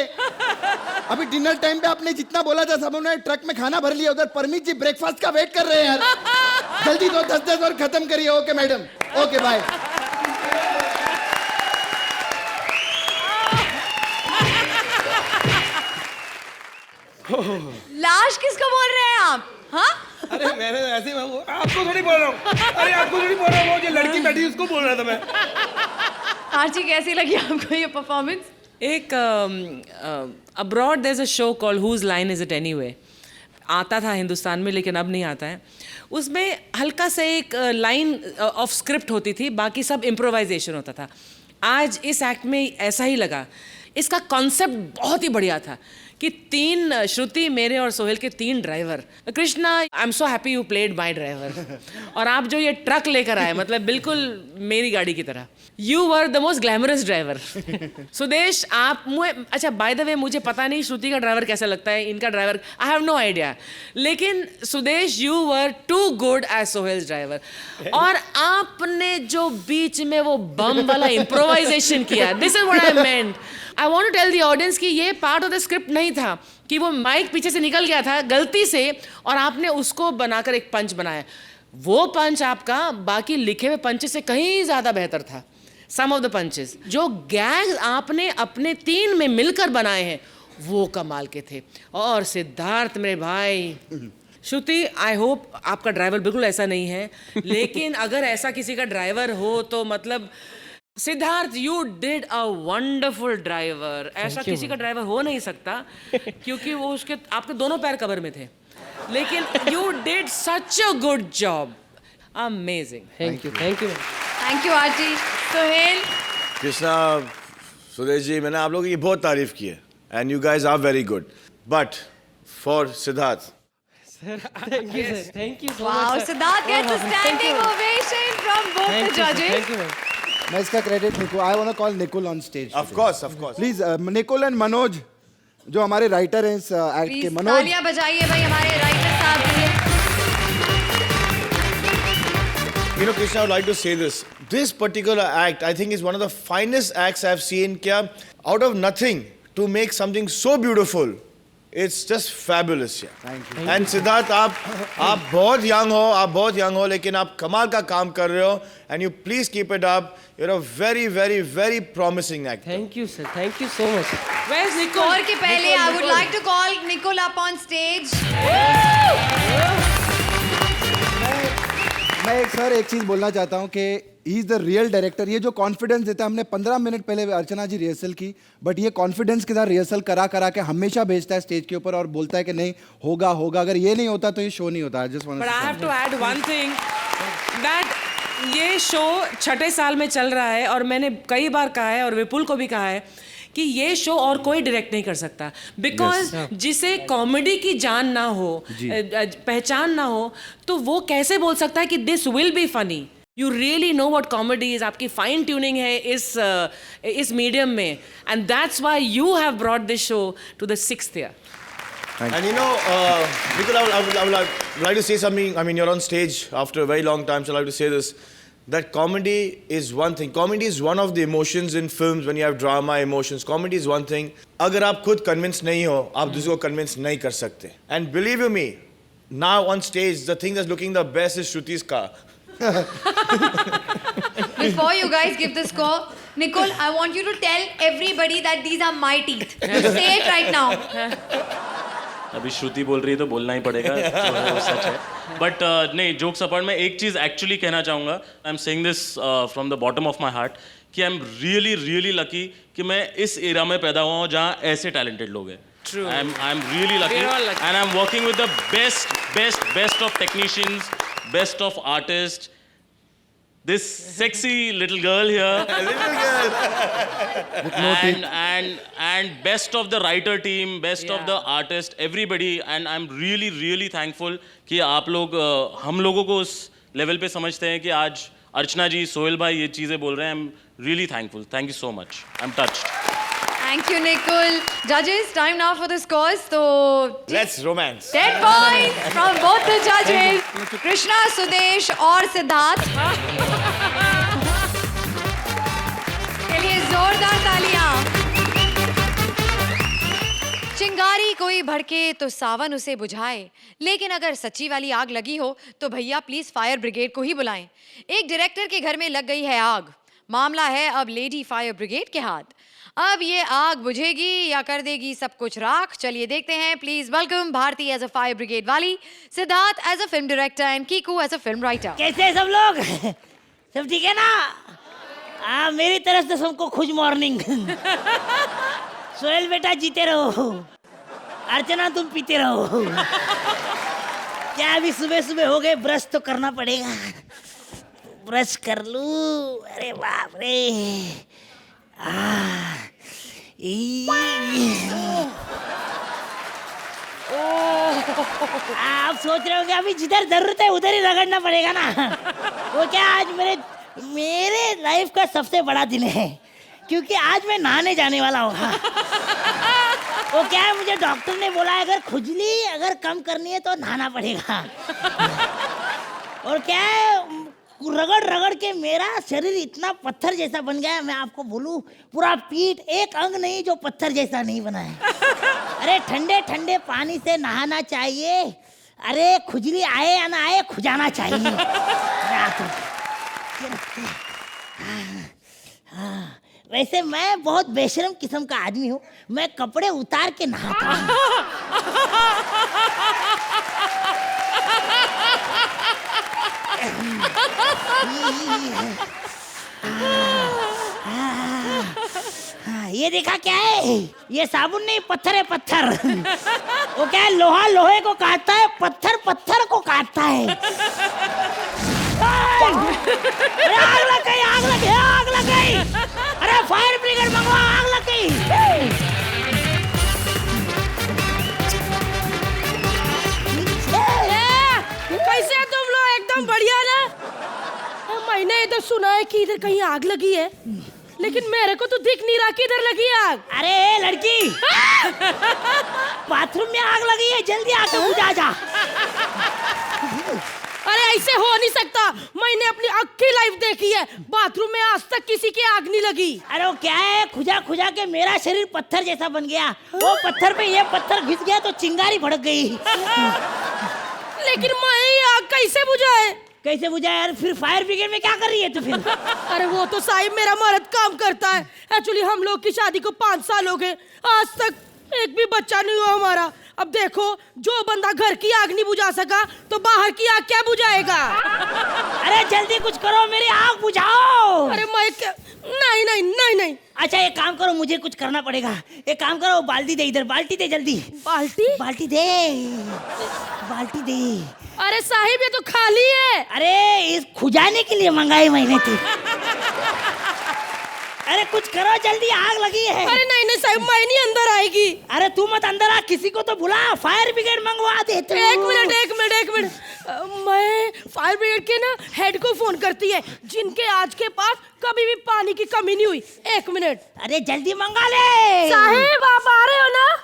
अभी डिनर टाइम पे आपने जितना बोला था सब उन्होंने ट्रक में खाना भर लिया। उधर परमीत जी ब्रेकफास्ट का वेट कर रहे हैं यार। जल्दी दो, 10 और खत्म करिए। Okay madam, okay bye. लाश किसको बोल रहे हैं आप? हाँ, अरे मैंने ऐसे आपको थोड़ी बोल रहा हूँ। अरे आपको थोड़ी बोल रहा हूँ, वो जो लड़की बैठी उसको बोल रहा था मैं। आरची कैसी लगी आपको ये परफॉर्मेंस? एक abroad there is a show called whose line is it anyway, आता था हिंदुस्तान में लेकिन अब नहीं आता है। उसमें हल्का सा एक लाइन ऑफ स्क्रिप्ट होती थी, बाकी सब इम्प्रोवाइजेशन होता था। आज इस एक्ट में ऐसा ही लगा। इसका कॉन्सेप्ट बहुत ही बढ़िया था कि 3 श्रुति, मेरे और सोहेल के 3 driver. Krishna, I am so happy you played my driver. और आप जो ये ट्रक लेकर आए, मतलब बिल्कुल मेरी गाड़ी की तरह। You were the most glamorous driver. Sudesh, आप मुझे, अच्छा बाय द वे, मुझे पता नहीं श्रुति का ड्राइवर कैसा लगता है, इनका driver, I have no idea. लेकिन Sudesh, you were too good as Sohail's driver. और आपने जो बीच में वो बम वाला इम्प्रोवाइजेशन किया, this is what I meant. I want to tell the audience कि ये पार्ट ऑफ द स्क्रिप्ट नहीं था, कि वो माइक पीछे से निकल गया था गलती से और आपने उसको बनाकर एक पंच बनाया। वो पंच आपका बाकी लिखे हुए पंचेस से कहीं ज़्यादा बेहतर था। सम ऑफ द पंचेस, जो गैग आपने अपने 3 में मिलकर बनाए हैं, वो कमाल के थे। और सिद्धार्थ मेरे भाई, श्रुति, आई होप आपका ड्राइवर बिल्कुल ऐसा नहीं है, लेकिन अगर ऐसा किसी का ड्राइवर हो तो मतलब Siddharth, you did a wonderful driver. ऐसा किसी का ड्राइवर हो नहीं सकता, क्योंकि वो उसके आपके दोनों पैर कवर में थे, लेकिन you did such a good job. Amazing. Thank you, thank you, thank you Aarti. Sohail, Krishna, Sudesh ji, मैंने आप लोगों की बहुत तारीफ की है and you guys are very good, but for Siddharth, thank you sir, thank you so wow, much. Siddharth gets a standing ovation from both the judges. Thank you. मैं इसका credit Nikul, I want to call Nikul on stage. Of course, please Nikul and Manoj, जो हमारे writer हैं इस act के। Please, Manoj, तालियां बजाइए भाई हमारे राइटर साहब के लिए। You know, Krishna, I would like to say this. This particular act, I think, is one of the finest acts I've seen. क्या out of nothing to make something so beautiful, it's just fabulous. Yeah. Thank you. And Siddharth, आप बहुत young हो, लेकिन आप कमाल का काम कर रहे हो. And you please keep it up. You're a very, very, very promising actor. Thank you sir, thank you so much. Where's Nicole? और के पहले I would like to call Nicole up on stage. मैं एक चीज बोलना चाहता हूँ कि he is the real director. ये जो कॉन्फिडेंस देता है, हमने 15 मिनट पहले अर्चना जी रिहर्सल की, बट ये कॉन्फिडेंस के साथ रिहर्सल करा के हमेशा भेजता है स्टेज के ऊपर और बोलता है कि नहीं होगा। अगर ये नहीं होता तो ये शो नहीं होता। But I have to add one thing, that ये शो 6ठे साल में चल रहा है और मैंने कई बार कहा है और विपुल को भी कहा है कि ये शो और कोई डायरेक्ट नहीं कर सकता, बिकॉज जिसे कॉमेडी की जान ना हो, पहचान ना हो, तो वो कैसे बोल सकता है कि this will be funny. You really know what comedy is, आपकी फाइन ट्यूनिंग है इस मीडियम में, and that's why you have brought this show to the 6th year. And you know, because I would like to say something. I mean, you're on stage after a very long time, so I like to say this. That comedy is one thing. Comedy is one of the emotions in films when you have drama, emotions. Comedy is one thing. अगर आप खुद convinced नहीं हो, आप दूसरों को convince नहीं कर सकते. And believe you me, now on stage, the thing that's looking the best is Shruti's car. Before you guys give the score, Nicole, I want you to tell everybody that these are my teeth. Say it right now. अभी श्रुति बोल रही है तो बोलना ही पड़ेगा, जो है वो सच है। बट नहीं, जोक्स अपार्ट, मैं एक चीज़ एक्चुअली कहना चाहूँगा। I am saying this from the bottom of my heart कि I am really really lucky कि मैं इस एरा में पैदा हुआ हूँ जहाँ ऐसे टैलेंटेड लोग हैं। True. I am really lucky, and I'm working with the best of technicians, best of artists. This sexy little girl here, and best of the writer team, best of the artist, everybody, and I'm really really thankful कि आप लोग हम लोगों को उस level पे समझते हैं कि आज अर्चना जी, सोहेल भाई ये चीज़ें बोल रहे हैं। I'm really thankful. Thank you so much. I'm touched. Thank you, Nicole. Judges, time now for the scores. So, Let's romance. 10 points from both the judges. Krishna, Sudesh और सिद्धार्थ के लिए जोरदार तालियां। चिंगारी कोई भड़के तो सावन उसे बुझाए, लेकिन अगर सच्ची वाली आग लगी हो तो भैया प्लीज फायर ब्रिगेड को ही बुलाएं। एक डायरेक्टर के घर में लग गई है आग, मामला है अब लेडी फायर ब्रिगेड के हाथ। अब ये आग बुझेगी या कर देगी सब कुछ राख, चलिए देखते हैं। Please welcome Bharti as a fire brigade वाली, Siddharth as a film director and Kiku as a film writer. कैसे हैं सब लोग? सब ठीक है ना? मेरी तरफ से सबको खुश मॉर्निंग। सोहेल बेटा जीते रहो, अर्चना तुम पीते रहो। क्या अभी सुबह सुबह हो गए, ब्रश तो करना पड़ेगा। ब्रश कर लूं, अरे बाप रे, आप सोच रहे हो कि अभी जिधर जरूरत है उधर ही रगड़ना पड़ेगा ना। वो क्या, आज मेरे लाइफ का सबसे बड़ा दिन है, क्योंकि आज मैं नहाने जाने वाला हूँ। वो क्या है, मुझे डॉक्टर ने बोला है अगर खुजली अगर कम करनी है तो नहाना पड़ेगा। और क्या है, रगड़ रगड़ के मेरा शरीर इतना पत्थर जैसा बन गया है, मैं आपको बोलूं पूरा पीठ एक अंग नहीं जो पत्थर जैसा नहीं बना है। अरे ठंडे ठंडे पानी से नहाना चाहिए। अरे खुजली आए या ना आए, खुजाना चाहिए। वैसे मैं बहुत बेशरम किस्म का आदमी हूँ, मैं कपड़े उतार के नहाता हूँ। ये देखा क्या है, ये साबुन नहीं पत्थर है, पत्थर। वो क्या है, लोहा लोहे को काटता है, पत्थर पत्थर को काटता है। अरे आग लग गई, आग लग गई, आग लग गई। अरे फायर ब्रिगेड मंगवा, आग लग गई। कैसे हैं तुम लोग? एकदम बढ़िया ना। मैंने इधर सुना है कि इधर कहीं आग लगी है, लेकिन मेरे को तो दिख नहीं रहा कि इधर लगी आग। अरे लड़की, बाथरूम में आग लगी है, जल्दी आके बुझा जा। अरे ऐसे हो नहीं सकता, मैंने अपनी अक्खी लाइफ देखी है, बाथरूम में आज तक किसी की आग नहीं लगी। अरे वो क्या है, खुजा खुजा के मेरा शरीर पत्थर जैसा बन गया, वो पत्थर पे ये पत्थर घिस गया तो चिंगारी भड़क गई। लेकिन मैं ये आग कैसे बुझाए? कैसे बुझाए यार? फिर फायर ब्रिगेड में क्या कर रही है तो फिर? अरे वो तो साहिब मेरा मर्द काम करता है। एक्चुअली हम लोग की शादी को 5 साल हो गए, आज तक एक भी बच्चा नहीं हुआ हमारा। अब देखो, जो बंदा घर की आग नहीं बुझा सका तो बाहर की आग क्या बुझाएगा? अरे जल्दी कुछ करो, मेरी आग बुझाओ। अरे मैं क्या, नहीं नहीं नहीं नहीं। अच्छा एक काम करो, मुझे कुछ करना पड़ेगा। एक काम करो, बाल्टी दे इधर, बाल्टी दे जल्दी। बाल्टी? बाल्टी दे, बाल्टी दे। अरे साहिब ये तो खाली है। अरे इस खुजाने के लिए मंगाई मैंने थी। अरे कुछ करो जल्दी, आग लगी है। अरे नहीं नहीं साहिब, मैं नहीं अंदर आएगी। अरे तू मत अंदर आ, किसी को तो बुला, फायर ब्रिगेड मंगवा दे तू। एक मिनट, मैं फायर ब्रिगेड के ना हेड को फोन करती है, जिनके आज के पास कभी भी पानी की कमी नहीं हुई। 1 मिनट। अरे जल्दी मंगा ले। साहिब आप आ रहे हो ना?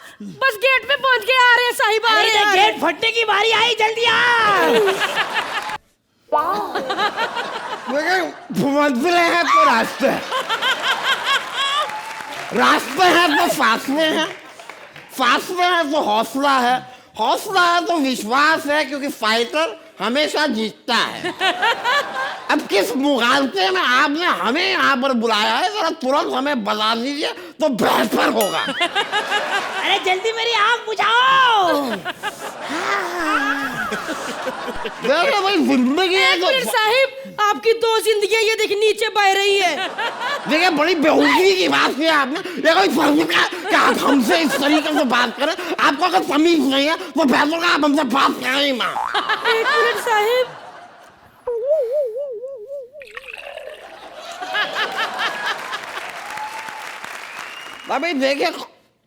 बस गेट पे पहुंच के आ रहे हैं साहिब, आ रहे हैं। गेट फटने की बारी आई, जल्दी आ। मंजिलें हैं तो रास्ते, रास्ते हैं तो फासले हैं, फासले हैं तो हौसला है, हौसला है तो विश्वास है, क्योंकि फाइटर हमेशा जीतता है। अब किस मुगालते में आपने हमें यहाँ पर बुलाया है, जरा तुरंत हमें बता दीजिए तो बेहतर होगा। अरे जल्दी मेरी आग बुझाओ। देखो भाई, जिंदगी है तो साहिब आपकी 2 जिंदगियां ये देख नीचे बह रही है। देखिए बड़ी बेहूदगी की बात की आपने। देखो इस फर्ज का कि आप हमसे इस तरीके से बात करें, आपको अगर तमीज नहीं है तो बेहतर का आप हमसे बात करें ही ना। 1 मिनट साहिब। भाई देखिए,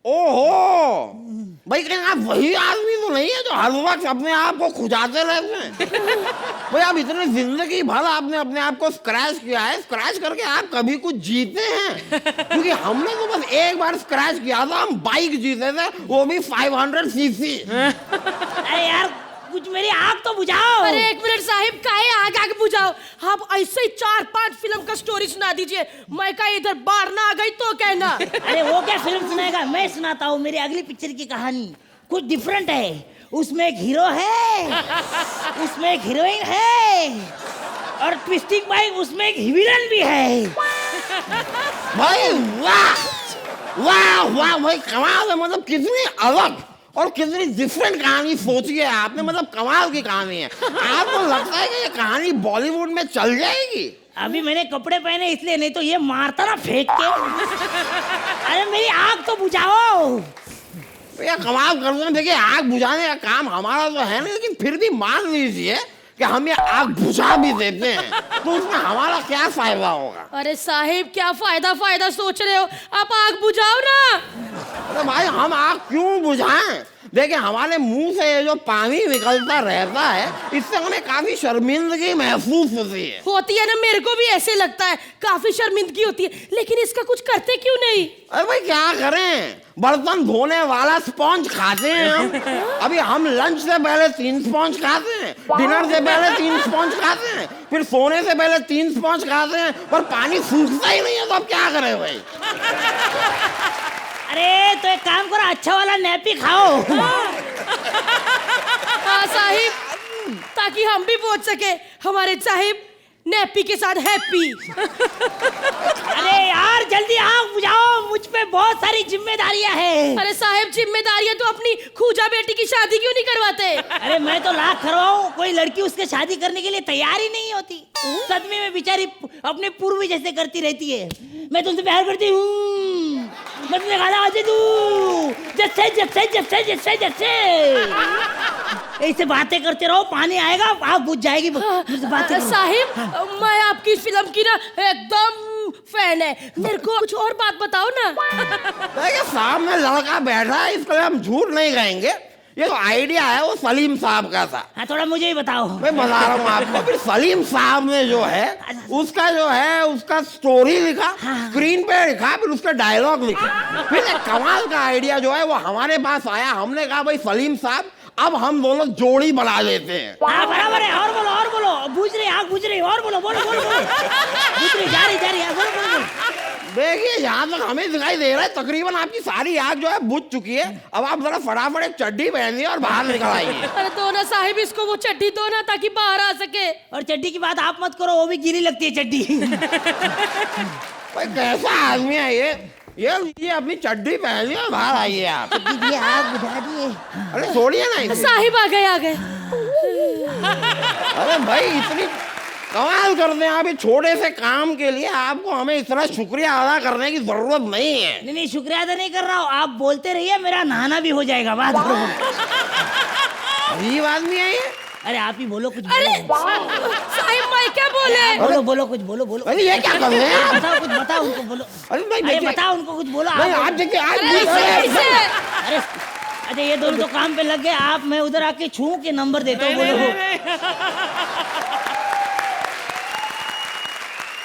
ओहो भाई कहीं आप वही आदमी तो नहीं है जो हर वक्त अपने आप को खुजाते रहते हैं? भाई आप इतने जिंदगी भर आपने अपने आप को स्क्रैच किया है, स्क्रैच करके आप कभी कुछ जीते हैं? क्योंकि हमने तो बस एक बार स्क्रैच किया था, हम बाइक जीते थे, वो भी 500 सीसी। अरे यार कुछ मेरी आग तो बुझाओ। अरे 1 मिनट साहिब, काहे आग बुझाओ? आप ऐसे ही 4-5 फिल्म का स्टोरी सुना दीजिए, मैं का इधर बाढ़ ना आ गई तो कहना। अरे वो क्या फिल्म सुनाएगा, मैं सुनाता हूँ मेरी अगली पिक्चर की कहानी। कुछ डिफरेंट है, उसमें एक हीरो है, उसमें एक हीरोइन है, और ट्विस्टिंग भाई उसमें एक विलन भी है। भाई वाह वाह वाह भाई, कमाल है। मतलब कितनी अलग और कितनी डिफरेंट कहानी सोची है आपने, मतलब कमाल की कहानी है। आपको लगता है कि ये कहानी बॉलीवुड में चल जाएगी? अभी मैंने कपड़े पहने इसलिए, नहीं तो ये मारता ना फेंक के। अरे मेरी आग तो बुझाओ। भैया कमाल कर दो। देखिए आग बुझाने का काम हमारा तो है नहीं, लेकिन फिर भी मान लीजिए कि हम ये आग बुझा भी देते हैं तो उसमें हमारा क्या फायदा होगा? अरे साहिब क्या फायदा सोच रहे हो, आप आग बुझाओ ना। अरे भाई हम आग क्यों बुझाएं? देखिए हमारे मुंह से ये जो पानी निकलता रहता है इससे हमें काफी शर्मिंदगी महसूस होती है ना, मेरे को भी ऐसे लगता है, काफी शर्मिंदगी होती है, लेकिन इसका कुछ करते क्यों नहीं? अरे भाई क्या करें, बर्तन धोने वाला स्पॉन्ज खाते हैं हम। अभी हम लंच से पहले 3 स्पॉन्ज खाते हैं, डिनर से पहले 3 स्पॉन्ज खाते हैं, फिर सोने से पहले 3 स्पॉन्ज खाते हैं, पर पानी सूखता ही नहीं है, तो अब क्या करें भाई? अरे तो एक काम करो, अच्छा वाला नैपी खाओ। हाँ साहिब, ताकि हम भी पहुंच सके हमारे साहिब नैपी के साथ हैप्पी। अरे यार जल्दी आग बुझाओ, मुझ पे बहुत सारी जिम्मेदारियां हैं। अरे साहिब जिम्मेदारियां तो अपनी खूजा बेटी की शादी क्यों नहीं करवाते? अरे मैं तो लाख करवाऊं, कोई लड़की उसके शादी करने के लिए तैयार ही नहीं होती। सदमे में बेचारी अपने पूर्वी जैसे करती रहती है, मैं तुमसे प्यार करती हूँ, मैं तुझे गाना बजा दूं, जैसे जैसे जैसे जैसे जैसे ऐसे बातें करते रहो, पानी आएगा आग बुझ जाएगी। साहिब मैं आपकी फिल्म की ना एकदम फैन है, मेरे को कुछ और बात बताओ ना। देखिए सामने लड़का बैठा है, इसके लिए हम झूठ नहीं कहेंगे, ये तो आइडिया है वो सलीम साहब का था। हाँ थोड़ा मुझे ही बताओ। मैं बता रहा हूँ आपको। फिर सलीम साहब ने जो है उसका स्टोरी लिखा, स्क्रीन पे लिखा, फिर उसका डायलॉग लिखा, फिर एक कमाल का आइडिया जो है वो हमारे पास आया। हमने कहा भाई सलीम साहब अब हम दोनों जोड़ी बना लेते हैं। हाँ बराबर है, और बोलो, बुझ रही आग बुझ रही, और बोलो बुझ रही जा रही है, बोलो। देखिए यहाँ तक हमें दिखाई दे रहा है तकरीबन आपकी सारी आग जो है बुझ चुकी है। अब आप जरा फटाफट एक चड्डी पहनिए और बाहर निकल आइए। अरे दो ना साहिब, इसको वो चड्डी दो ना ताकि बाहर आ सके। और चड्डी की बात आप मत करो, वो भी गीली लगती है चड्डी। भाई कैसा आदमी है ये अपनी चड्डी पहनिए और बाहर आइए आप। आग बुझा दिए। अरे छोड़िए ना इसे। साहिब आ गए। अरे भाई इतनी कमाल करते हैं आप इस छोटे से काम के लिए, आपको हमें इतना शुक्रिया अदा करने की जरूरत नहीं है। नहीं शुक्रिया अदा नहीं कर रहा हूँ, आप बोलते रहिए, मेरा नहाना भी हो जाएगा। बात करो। अजीब आदमी है ये। अरे आप ही बोलो कुछ। अरे साहिब मैं क्या बोले? बोलो कुछ बोलो। अरे ये क्या कर रहे हैं आप? बताओ उनको, बोलो। अरे बताओ उनको कुछ बोलो। आप देखिए अरे अच्छा ये दोनों तो काम पे लग गए, आप मैं उधर आके छू के नंबर देता हूँ। बोलो।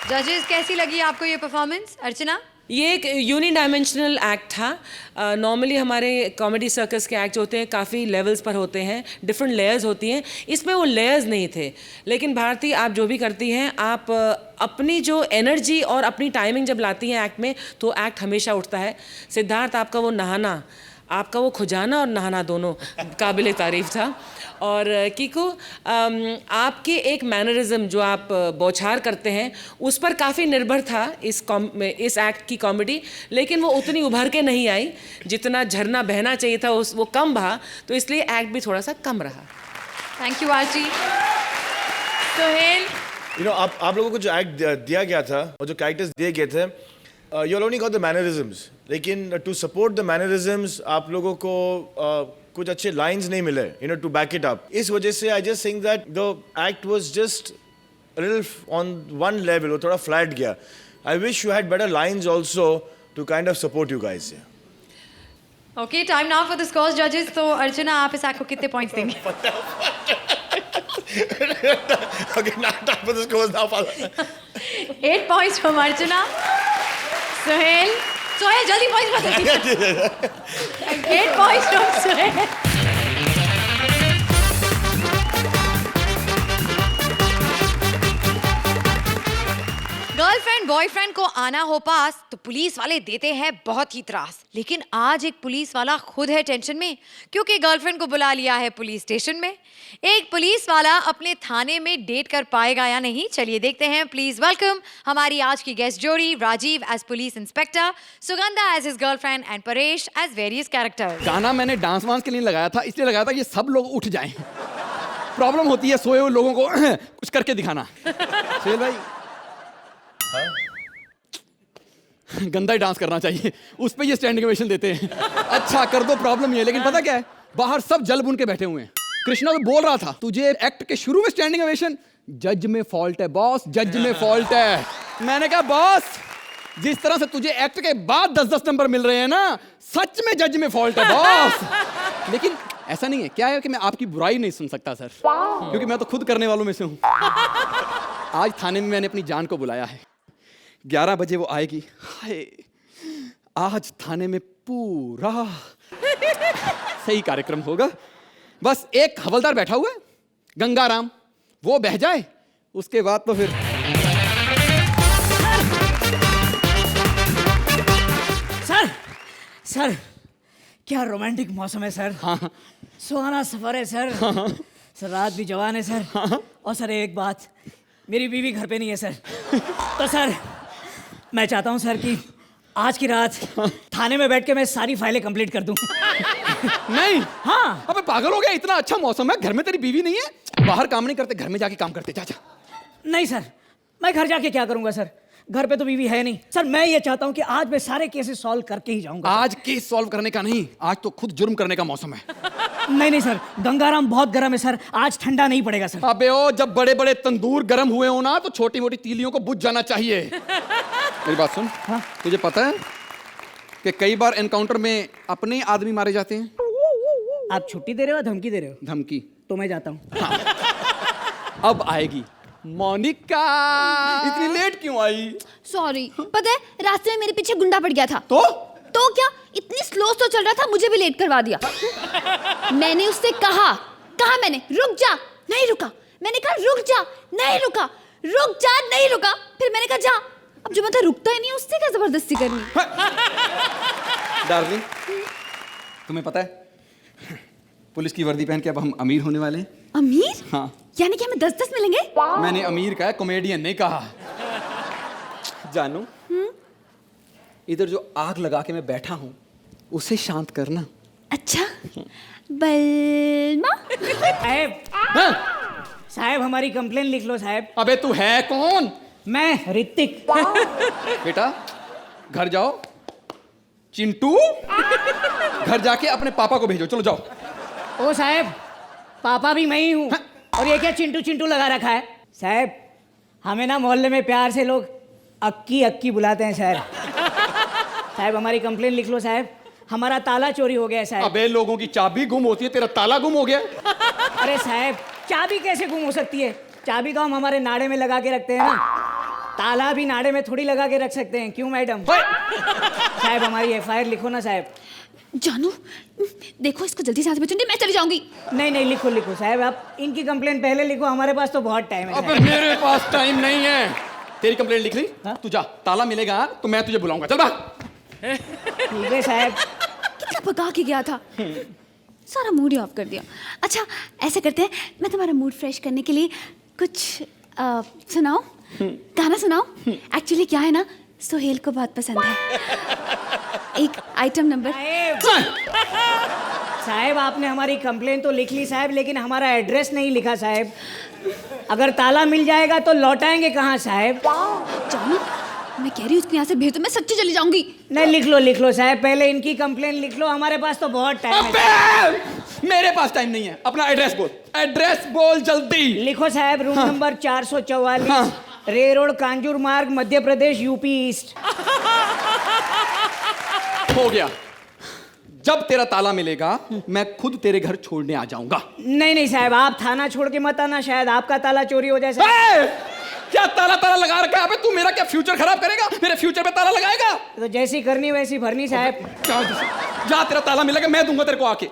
जजेस कैसी लगी आपको ये परफॉर्मेंस अर्चना? ये एक यूनिडायमेंशनल एक्ट था। नॉर्मली हमारे कॉमेडी सर्कस के एक्ट होते हैं काफ़ी लेवल्स पर होते हैं, डिफरेंट लेयर्स होती हैं, इसमें वो लेयर्स नहीं थे। लेकिन भारती आप जो भी करती हैं, आप अपनी जो एनर्जी और अपनी टाइमिंग जब लाती हैं एक्ट में तो एक्ट हमेशा उठता है। सिद्धार्थ आपका वो नहाना, आपका वो खुजाना और नहाना दोनों काबिल तारीफ था। और कीकू आपके एक मैनरिज्म जो आप बौछार करते हैं उस पर काफ़ी निर्भर था इस एक्ट की कॉमेडी, लेकिन वो उतनी उभर के नहीं आई जितना झरना बहना चाहिए था, वो कम बहा, तो इसलिए एक्ट भी थोड़ा सा कम रहा। Thank you Aarti. सोहेल, आप लोगों को जो एक्ट दिया गया था और जो कैरेक्टर्स दिए गए थे, you only got the mannerisms, लेकिन टू सपोर्ट द मैनरिज्म्स आप लोगों को कुछ अच्छे लाइंस नहीं मिले टू बैक इट अप। इस वजह से I just think that the act was just little on one level, वो थोड़ा फ्लैट गया। I wish you had better lines also to kind of support you guys. Okay, time now for the scores जजेस। तो अर्चना आप इस act को कितने points देंगे? Okay, now time for the scores now, Father. 8 points from अर्चना। सोहेल जल्दी points बताइए। 8 points from Sohail. Girlfriend boyfriend को आना हो पास तो पुलिस वाले देते हैं बहुत ही त्रास, लेकिन आज एक पुलिस वाला खुद है टेंशन में क्योंकि गर्लफ्रेंड को बुला लिया है पुलिस स्टेशन में। एक पुलिस वाला अपने थाने में डेट कर पाएगा या नहीं, चलिए देखते हैं। प्लीज वेलकम हमारी आज की गेस्ट जोड़ी, Rajeev as police inspector, Sugandha as his girlfriend and Paresh as various characters. गाना मैंने डांस वांस के लिए लगाया था, इसलिए लगाया था ये सब लोग उठ जाएं। प्रॉब्लम होती है सोए हुए लोगों को कुछ करके दिखाना। सोहेल भाई गंदा ही डांस करना चाहिए, उस पे ये स्टैंडिंग ओवेशन देते हैं। अच्छा कर दो, प्रॉब्लम ये है, लेकिन पता क्या है, बाहर सब जल बुन के बैठे हुए हैं, कृष्णा तो बोल रहा था तुझे एक्ट के शुरू में स्टैंडिंग ओवेशन, जज में फॉल्ट है बॉस, जज में फॉल्ट है। मैंने कहा बॉस, जिस तरह से तुझे एक्ट के बाद 10-10 नंबर मिल रहे हैं ना, सच में जज में फॉल्ट है बॉस। लेकिन ऐसा नहीं है, क्या है कि मैं आपकी बुराई नहीं सुन सकता सर, क्योंकि मैं तो खुद करने वालों में से हूं। आज थाने में मैंने अपनी जान को बुलाया है, 11 बजे वो आएगी। हाय, आज थाने में पूरा सही कार्यक्रम होगा। बस एक हवलदार बैठा हुआ है, गंगाराम, वो बह जाए, उसके बाद तो फिर सर क्या रोमांटिक मौसम है सर। हाँ। सुहाना सफर है सर। हाँ। सर रात भी जवान है सर। हाँ। और सर एक बात, मेरी बीवी घर पे नहीं है सर। तो सर मैं चाहता हूँ सर कि आज की रात थाने में बैठ के मैं सारी फाइलें कंप्लीट कर दूं। नहीं। हाँ। अबे पागल हो गया, इतना अच्छा मौसम है, घर में तेरी बीवी नहीं है, बाहर काम नहीं करते, घर में जाके काम करते, जा। नहीं सर, मैं घर जाके क्या करूंगा सर, घर पे तो बीवी है नहीं सर। मैं ये चाहता हूँ कि आज मैं सारे केसेस सॉल्व करके ही जाऊंगा। आज केस सॉल्व करने का नहीं, आज तो खुद जुर्म करने का मौसम है। नहीं सर, गंगाराम बहुत गर्म है सर, आज ठंडा नहीं पड़ेगा सर। अबे ओ, जब बड़े बड़े तंदूर गर्म हुए हो ना, तो छोटी मोटी तीलियों को बुझ जाना चाहिए। मेरी बात सुन। हाँ? तुझे पता है कि कई बार एनकाउंटर में अपने आदमी मारे जाते हैं। आप छुट्टी दे रहे हो, धमकी दे रहे हो? धमकी। तो मैं जाता हूँ। हाँ। अब आएगी मोनिका। इतनी लेट क्यों आई? सॉरी, पता है रास्ते में मेरे पीछे गुंडा पड़ गया था। तो क्या इतनी स्लो चल रहा था, मुझे भी लेट करवा दिया। मैंने उससे कहा मैंने रुक जा, नहीं रुका। मैंने कहा रुक जा, नहीं रुका। रुक जा, नहीं रुका। फिर मैंने कहा जा। अब जो मतलब रुकता ही नहीं, उससे क्या जबरदस्ती करनी। डार्लिंग, तुम्हें पता है पुलिस की वर्दी पहन के अब हम अमीर होने वाले हैं। अमीर? हाँ। यानी कि हमें 10-10 मिलेंगे? मैंने अमीर कहा, कॉमेडियन नहीं कहा। जानू, इधर जो आग लगा के मैं बैठा हूं, उसे शांत करना। अच्छा, बलमा। साहब हमारी कंप्लेन लिख लो साहब। अबे तू है कौन? मैं ऋतिक। बेटा घर जाओ, चिंटू घर जाके अपने पापा को भेजो, चलो जाओ। ओ साहब, पापा भी मैं ही हूँ। और ये क्या चिंटू चिंटू लगा रखा है? साहब हमें ना मोहल्ले में प्यार से लोग अक्की अक्की बुलाते हैं साहब हमारी कंप्लेन लिख लो साहब, हमारा ताला चोरी हो गया है साहब। अबे लोगों की चाबी गुम होती है, तेरा ताला गुम हो गया। अरे साहब चाबी कैसे गुम हो सकती है? चाबी तो हम हमारे नाड़े में लगा के रखते हैं ना, ताला भी नाड़े में थोड़ी लगा के रख सकते हैं। क्यों मैडम? साहब हमारी FIR लिखो ना साहब। जानू देखो, इसको जल्दी से हाथ में चुन दे, मैं चली जाऊंगी। नहीं लिखो साहब, आप इनकी कंप्लेन पहले लिखो, हमारे पास तो बहुत टाइम है। अबे मेरे पास टाइम नहीं है। तेरी कंप्लेन लिख ली? तू जा, ताला मिलेगा तो मैं तुझे बुलाऊंगा, चल बाहर। ठीक है साहब। कितना पका के गया था, सारा मूड ही ऑफ कर दिया। अच्छा ऐसा करते हैं, मैं तुम्हारा मूड फ्रेश करने के लिए कुछ सुनाओ, गाना सुनाओ। एक्चुअली क्या है ना, सोहेल को बहुत पसंद है। एक आइटम नंबर। साहब आपने हमारी कंप्लेन तो लिख ली साहब, लेकिन हमारा एड्रेस नहीं लिखा साहब। अगर ताला मिल जाएगा तो लौटाएंगे कहाँ साहब? जानू मैं कह रही हूँ उसको यहाँ से भेज दो, मैं सच्ची चली जाऊंगी। नहीं लिख लो साहब, पहले इनकी कंप्लेन लिख लो, हमारे पास तो बहुत टाइम है। मेरे पास टाइम नहीं है, अपना एड्रेस बोल, एड्रेस बोल जल्दी। लिखो साहब, रूम नंबर 444, रे रोड, कांजूर मार्ग, मध्य प्रदेश, UP ईस्ट। हो गया। जब तेरा ताला मिलेगा मैं खुद तेरे घर छोड़ने आ जाऊंगा। नहीं साहब, आप थाना छोड़ के मत आना, शायद आपका ताला चोरी हो जाए। क्या ताला लगा रखा है? अबे तू मेरा क्या फ्यूचर खराब करेगा? मेरे फ्यूचर पे ताला लगाएगा? तो जैसी करनी वैसी भरनी साहब। जा, तेरा ताला मिलेगा, मैं दूंगा तेरे को आके।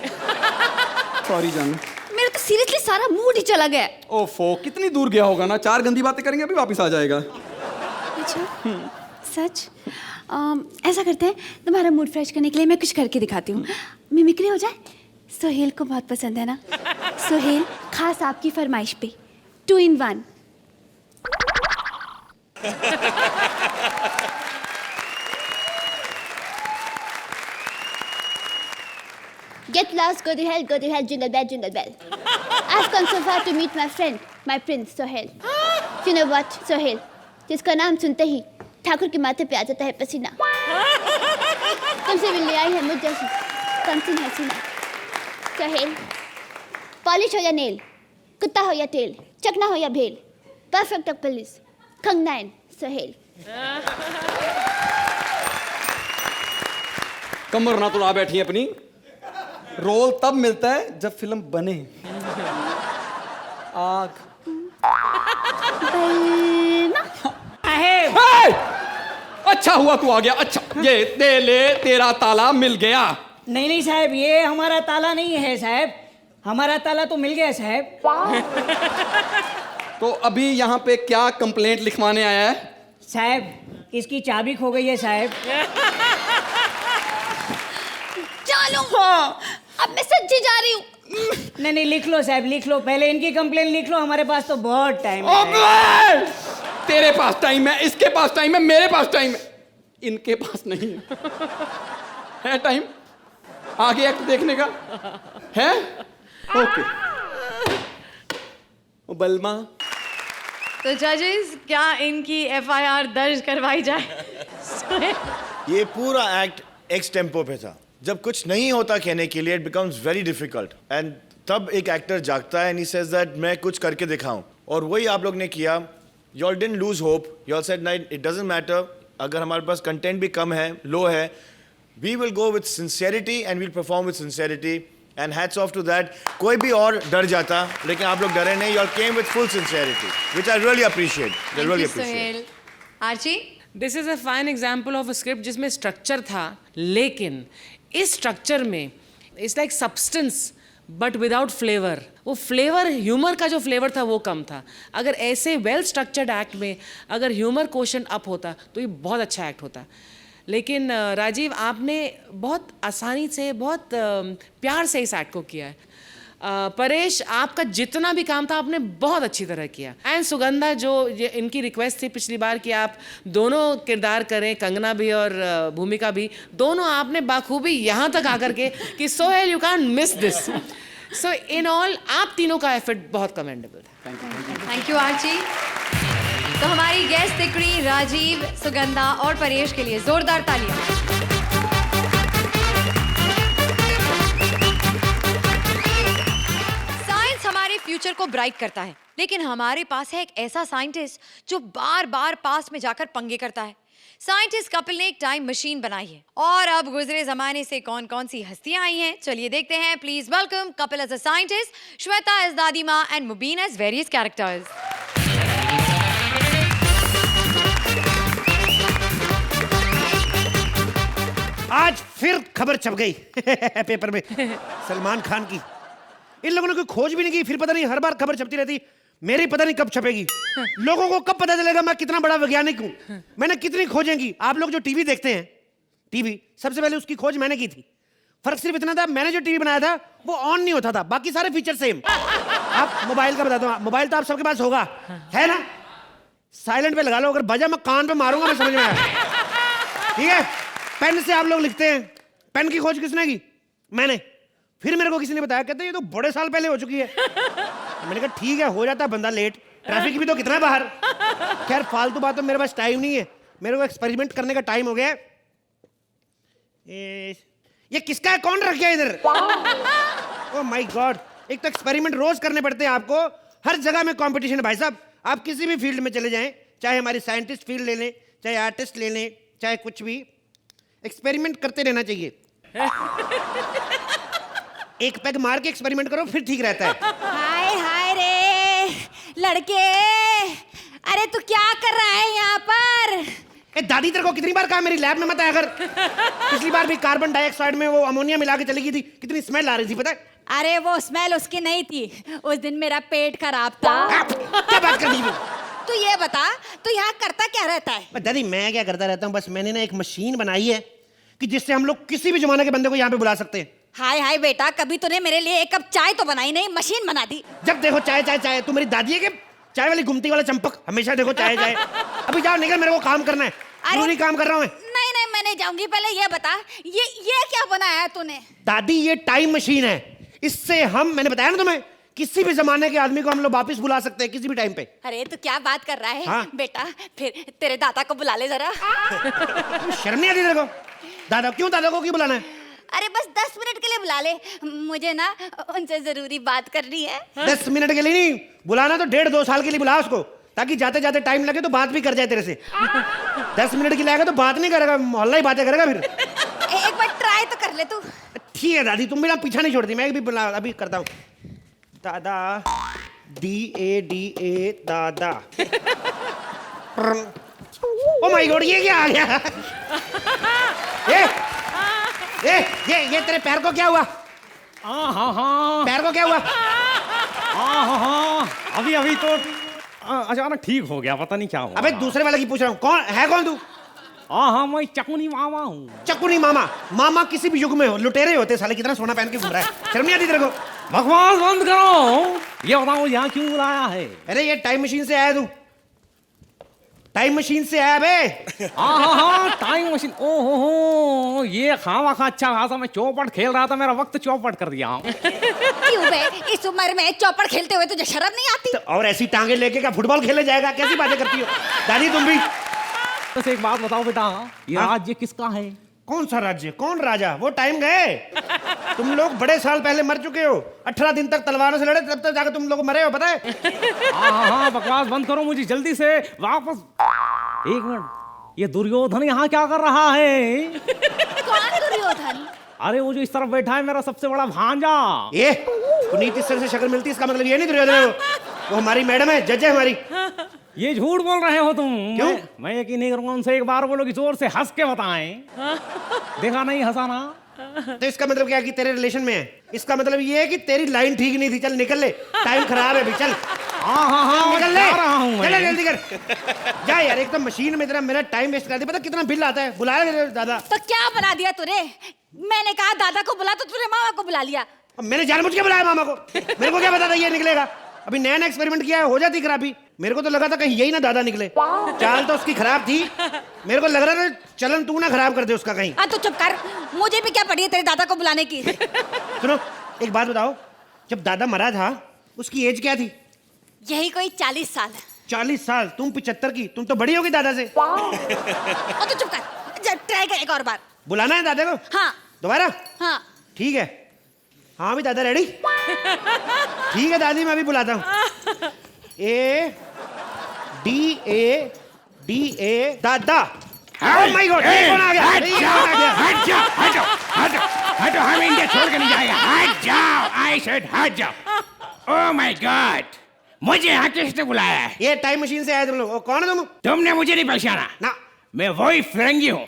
सॉरी जानू, मेरा तो सीरियसली सारा मूड ही चला गया। ओफो, कितनी दूर गया होगा ना, 4 गंदी बातें करेंगे अभी वापस आ जाएगा। अच्छा सच? ऐसा करते हैं, तुम्हारा मूड फ्रेश करने के लिए मैं कुछ करके दिखाती हूँ। मिमिक्री हो जाए? सोहेल को बहुत पसंद है ना, सोहेल खास आपकी फरमाइश पे 2 in 1। Get lost, go to hell, jingle bell. I've come so far to meet my friend, my prince, Sohail. You know what, Sohail? जिसका नाम सुनते ही ठाकुर के माथे पे आ जाता है पसीना। तुमसे मिलने आई है मुझ जैसी कमसिन हसीना। Sohail, पॉलिश हो या नेल, कुत्ता हो या टेल, चकना हो या bhel, perfect police, Kangana and Sahel. कमर ना तुड़ा बैठी है अपनी। रोल तब मिलता है जब फिल्म बने। आग। हे! अच्छा हुआ तू आ गया। अच्छा ये दे ले, तेरा ताला मिल गया। नहीं नहीं साहब, ये हमारा ताला नहीं है साहब, हमारा ताला तो मिल गया साहब। तो अभी यहाँ पे क्या कंप्लेंट लिखवाने आया है? साहब इसकी चाबी खो गई है साहब। चलो अब मैं सच्ची जा रही हूँ। नहीं नहीं लिख लो साहब, लिख लो, पहले इनकी कंप्लेंट लिख लो, हमारे पास तो बहुत टाइम है। तेरे पास टाइम है, इसके पास टाइम है, मेरे पास टाइम है, इनके पास नहीं है टाइम आगे एक्ट देखने का है। ओके बलमा। तो जजेस, क्या इनकी एफआईआर दर्ज करवाई जाए? ये पूरा एक्ट एक्स टेम्पो पे था। जब कुछ नहीं होता कहने के लिए, it becomes very difficult, and तब एक एक्टर जागता है एंड ही सेज दैट मैं कुछ करके दिखाऊं, और वही आप लोग ने किया। You all didn't lose hope, you all said night it doesn't matter, अगर हमारे पास कंटेंट भी कम है, लो है, we will go with sincerity and we'll perform with sincerity, and hats off to that. कोई भी और डर जाता, लेकिन आप लोग डरे नहीं, you all came with full sincerity, which I really appreciate. I really appreciate. Archie, this is a fine example of a script जिसमें स्ट्रक्चर था, लेकिन इस स्ट्रक्चर में it's like substance but without flavour. वो फ्लेवर, ह्यूमर का जो flavour था वो कम था। अगर ऐसे वेल स्ट्रक्चर्ड एक्ट में अगर ह्यूमर क्वोशंट अप होता तो ये बहुत अच्छा एक्ट होता। लेकिन राजीव, आपने बहुत आसानी से, बहुत प्यार से इस एक्ट को किया है। परेश, आपका जितना भी काम था आपने बहुत अच्छी तरह किया। एंड सुगंधा, जो ये इनकी रिक्वेस्ट थी पिछली बार कि आप दोनों किरदार करें, कंगना भी और भूमिका भी, दोनों आपने बाखूबी यहाँ तक आकर के कि Sohail you can't miss this. So in all आप तीनों का एफर्ट बहुत कमेंडेबल था। Thank you Archie. तो हमारी गेस्ट दिख रही राजीव, सुगंधा और परेश के लिए जोरदार तालियां। फ्यूचर को ब्राइट करता है, लेकिन हमारे पास है एक ऐसा साइंटिस्ट जो बार बार पास्ट में जाकर पंगे करता है। साइंटिस्ट कपिल ने एक टाइम मशीन बनाई है, और अब गुजरे जमाने से कौन कौन सी हस्तियां आई हैं, चलिए देखते हैं। Please welcome Kapil as a scientist, Shweta as Dadima and Mubeen as various characters. आज फिर खबर छप गई पेपर में सलमान खान की। इन लोगों ने कोई खोज भी नहीं की, फिर पता नहीं हर बार खबर छपती रहती। मेरी पता नहीं कब छपेगी। लोगों को कब पता चलेगा मैं कितना बड़ा वैज्ञानिक हूं। मैंने कितनी खोजेंगी। आप लोग जो टीवी देखते हैं, टीवी सबसे पहले उसकी खोज मैंने की थी। फर्क सिर्फ इतना था, मैंने जो टीवी बनाया था वो ऑन नहीं होता था, बाकी सारे फीचर सेम। आप मोबाइल का बताता हूँ, मोबाइल तो आप सबके पास होगा, है ना? साइलेंट पे लगा लो, अगर बजा मैं कान पे मारूंगा, मैं समझ में आया। ठीक है? पेन से आप लोग लिखते हैं, पेन की खोज किसने की? मैंने। फिर मेरे को किसी ने बताया, कहते ये तो बड़े साल पहले हो चुकी है। मैंने कहा ठीक है, हो जाता है बंदा लेट, ट्रैफिक भी तो कितना है बाहर। खैर फालतू बात, तो मेरे पास टाइम नहीं है, मेरे को एक्सपेरिमेंट करने का टाइम हो गया। ये किसका है, कौन रख गया इधर? ओह माय गॉड, एक तो एक्सपेरिमेंट रोज करने पड़ते हैं आपको, हर जगह में कंपटीशन है भाई साहब। आप किसी भी फील्ड में चले जाएं, चाहे हमारी साइंटिस्ट फील्ड ले लें, चाहे आर्टिस्ट ले लें, चाहे कुछ भी, एक्सपेरिमेंट करते रहना चाहिए। एक पैग मार के एक्सपेरिमेंट करो, फिर ठीक रहता है। हाय हाय रे लड़के, अरे तू क्या कर रहा है यहाँ पर? ए दादी, तेरे को कितनी बार कहा मेरी लैब में मत आया कर। पिछली बार भी कार्बन डाइऑक्साइड में वो अमोनिया मिला के चली गई थी, कितनी स्मेल आ रही थी पता है? अरे वो स्मेल उसकी नहीं थी, उस दिन मेरा पेट खराब था। क्या बात कर दी? तू ये बता, तू यहाँ करता क्या रहता है? दादी मैं क्या करता रहता हूँ, बस मैंने ना एक मशीन बनाई है कि जिससे हम लोग किसी भी जमाने के बंदे को यहाँ पे बुला सकते हैं। हाय हाय बेटा, कभी तूने मेरे लिए एक कप चाय तो बनाई नहीं, मशीन बना दी। जब देखो चाय चाय चाय। तू मेरी दादी है कि चाय वाली गुमती वाला चंपक, हमेशा देखो चाय चाय। अभी जाओ निकल, मेरे को काम करना है। जरूरी काम कर रहा हूँ मैं। नहीं नहीं मैं नहीं जाऊंगी, पहले ये बता, ये क्या बनाया है तूने? दादी ये टाइम मशीन है, इससे हम, मैंने बताया ना तुम्हें, किसी भी जमाने के आदमी को हम लोग वापस बुला सकते हैं किसी भी टाइम पे। अरे तू क्या बात कर रहा है? हाँ? बेटा फिर तेरे दादा को बुला ले जरा। शर्म नहीं आती तेरे को? दादा क्यों, दादा को क्यों बुलाना है? अरे बस 10 मिनट के लिए बुला ले, मुझे ना उनसे जरूरी बात करनी है। 10 मिनट के लिए नहीं बुलाना, तो 1.5-2 साल के लिए बुला उसको, ताकि जाते जाते टाइम लगे तो बात भी कर जाए तेरे से। 10 मिनट की लाएगा तो बात नहीं करेगा, मोहल्ला ही बातें करेगा फिर। एक बार ट्राई तो कर ले तू। ठीक है दादी, तुम मेरा पीछा नहीं छोड़ती, मैं भी बुला अभी करता हूँ। दादा, DADA दादा। ओ माय गॉड, ये क्या आ गया? ये तेरे पैर को क्या हुआ? पैर को क्या हुआ? अभी तो अचानक ठीक हो गया, पता नहीं क्या हुआ। अबे दूसरे वाले की पूछ रहा हूँ, कौन है? कौन तू? हाँ, मैं चकुनी मामा हूँ। चकुनी मामा? मामा किसी भी युग में हो, लुटेरे होते साले, कितना सोना पहन के घूम रहा है, शर्म नहीं आती तेरे को? बकवास बंद करो, ये बताओ यहाँ क्यों बुलाया है? अरे ये टाइम मशीन से आया तू, टाइम मशीन से आया बे। हाँ, टाइम मशीन। ओहो, ये खामा खा अच्छा खासा मैं चौपट खेल रहा था, मेरा वक्त चौपट कर दिया। क्यों बे, इस उम्र में चौपड़ खेलते हुए तुझे शर्म नहीं आती? तो और ऐसी टांगे लेके क्या फुटबॉल खेले जाएगा? कैसी बातें करती हो दादी तुम भी? बस एक बात बताओ बेटा, ये राज्य किसका है? कौन सा राज्य, कौन राजा? वो टाइम गए, तुम लोग बड़े साल पहले मर चुके हो। 18 दिन तक तलवारों से लड़े, तब तक जाकर तुम लोग मरे हो, पता है? हाँ, बकवास बंद करो, मुझे जल्दी से वापस। एक मिनट, ये दुर्योधन यहाँ क्या कर रहा है? कौन दुर्योधन? अरे वो जो इस तरफ बैठा है, मेरा सबसे बड़ा भांजा। ये पुनीत इस तरह से शक्ल मिलती, इसका मतलब ये नहीं दुर्योधन है वो हमारी मैडम है, जज है हमारी। ये झूठ बोल रहे हो तुम। क्यों? मैं यकीन नहीं करूंगा, उनसे एक बार बोलो कि जोर से हंस के बताएं। देखा नहीं हंसाना? तो इसका मतलब क्या कि तेरे रिलेशन में है? इसका मतलब ये है कि तेरी लाइन ठीक नहीं थी, चल निकल ले, टाइम खराब है, चल। हाँ, निकल ले, जा रहा हूं मैं। चल जल्दी कर जा यार, एक तो मशीन में तेरा मेरा टाइम वेस्ट कर दे। पता कितना बिल आता है? बुला ले दादा। तो क्या बना दिया तूने? मैंने कहा दादा को बुला, तो तूने मामा को बुला लिया। मैंने जानबूझ के बुलाया मामा को, मेरे को क्या पता था ये निकलेगा? अभी नया नया एक्सपेरिमेंट किया है, हो जाती खराबी। मेरे को तो लगा था कहीं यही ना दादा निकले, चाल तो उसकी खराब थी। मेरे को लग रहा था चलन तू ना खराब कर दे उसका कहीं। हाँ तो चुप कर, मुझे भी क्या पड़ी है तेरे दादा को बुलाने की। सुनो एक बात बताओ, जब दादा मरा था उसकी एज क्या थी? यही कोई 40 साल। 40 साल? तुम 75 की, तुम तो बड़ी होगी दादा से। और तो चुप कर, ट्राई कर एक और बार। बुलाना है दादा को? हाँ। दोबारा? हाँ। ठीक है। हाँ भी दादा रेडी? ठीक है दादी, मैं भी बुलाता हूँ। ADA दादा। ओह माय गॉड, ये कौन आ गया? हट जाओ, हम इंडिया छोड़ के नहीं जाएगा। हट जाओ, आई सेड हट जाओ। ओह माय गॉड, मुझे यहाँ किसने बुलाया है? ये टाइम मशीन से आए तुम लोग। कौन है तुम? तुमने मुझे नहीं पहचाना ना? मैं वही फिरंगी हूँ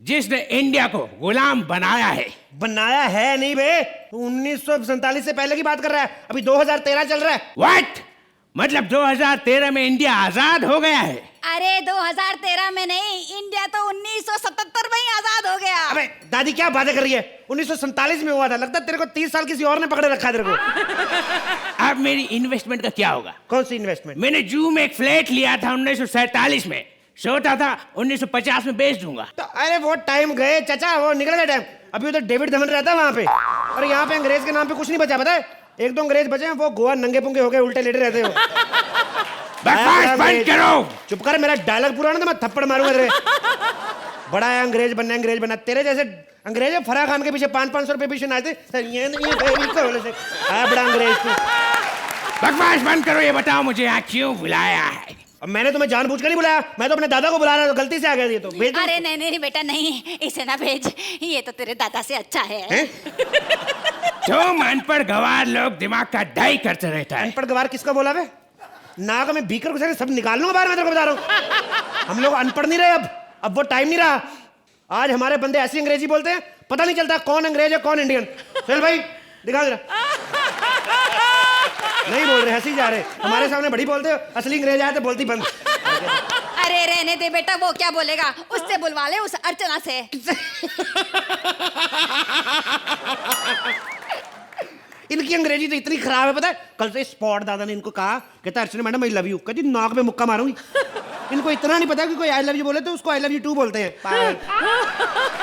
जिसने इंडिया को गुलाम बनाया है। बनाया है नहीं बे, 1947 से पहले की बात कर रहा है, अभी 2013 चल रहा है। व्हाट? मतलब 2013 में इंडिया आजाद हो गया है? अरे 2013 में नहीं, इंडिया तो 1977 में ही आजाद हो गया। अबे दादी क्या बातें कर रही है? 1947 में हुआ था, लगता है तेरे को 30 साल किसी और ने पकड़े रखा है तेरे को। अब मेरी इन्वेस्टमेंट का क्या होगा? कौन सी इन्वेस्टमेंट? मैंने जू में एक फ्लैट लिया था 1947 में, सोचा था 1950 में बेच दूंगा। तो अरे वो टाइम गए चाचा, वो निकल गया टाइम। अभी उधर डेविड धमन रहता है वहां पे, और यहाँ पे अंग्रेज के नाम पे कुछ नहीं बचा, पता है? एक दो अंग्रेज बचे हैं, वो गोवा नंगे पुंगे हो गए, उल्टे लेटे रहते हो। बकवास बंद करो। चुप कर, मेरा डायलॉग पूरा ना तो मैं थप्पड़ मारूंगा तेरे। बड़ा है अंग्रेज बनना, तेरे जैसे अंग्रेज फराह खान के पीछे 500 रुपए पीछे नाचते सर, ये नहीं बड़ा अंग्रेज तू। बकवास बंद करो, ये बताओ मुझे यहाँ क्यों बुलाया है? अब मैंने तुम्हें जानबूझ कर नहीं बुलाया, मैं तो अपने दादा को बुला रहा था, गलती से आ गया ये तो। भेज दो। अरे नहीं बेटा नहीं, इसे ना भेज, ये तो तेरे दादा से अच्छा है। तुम अनपढ़ गवार लोग दिमाग का डाई करते रहता है। अनपढ़ गवार किसका बोला बे? नाक में बीकर घुसा के सब निकाल लूंगा बाहर, मैं तेरे को बता रहा हूँ। हम लोग अनपढ़ नहीं रहे, अब वो टाइम नहीं रहा। आज हमारे बंदे ऐसी अंग्रेजी बोलते हैं, पता नहीं चलता कौन अंग्रेज है कौन इंडियन। चल भाई दिखा जरा। नहीं बोल रहे, हंसी जा रहे। हमारे सामने बड़ी बोलते हो, असली अंग्रेज आए तो बोलती बंद। अरे रहने दे बेटा, वो क्या बोलेगा, उससे बुलवा ले, उस अर्चना से। इनकी अंग्रेजी तो इतनी खराब है, पता है? कल से स्पॉट दादा ने इनको कहा, कहता अर्चना मैडम आई लव यू, कहती नाक पे मुक्का मारूंगी। इनको इतना नहीं पता कि कोई आई लव यू बोले तो उसको आई लव यू टू बोलते हैं।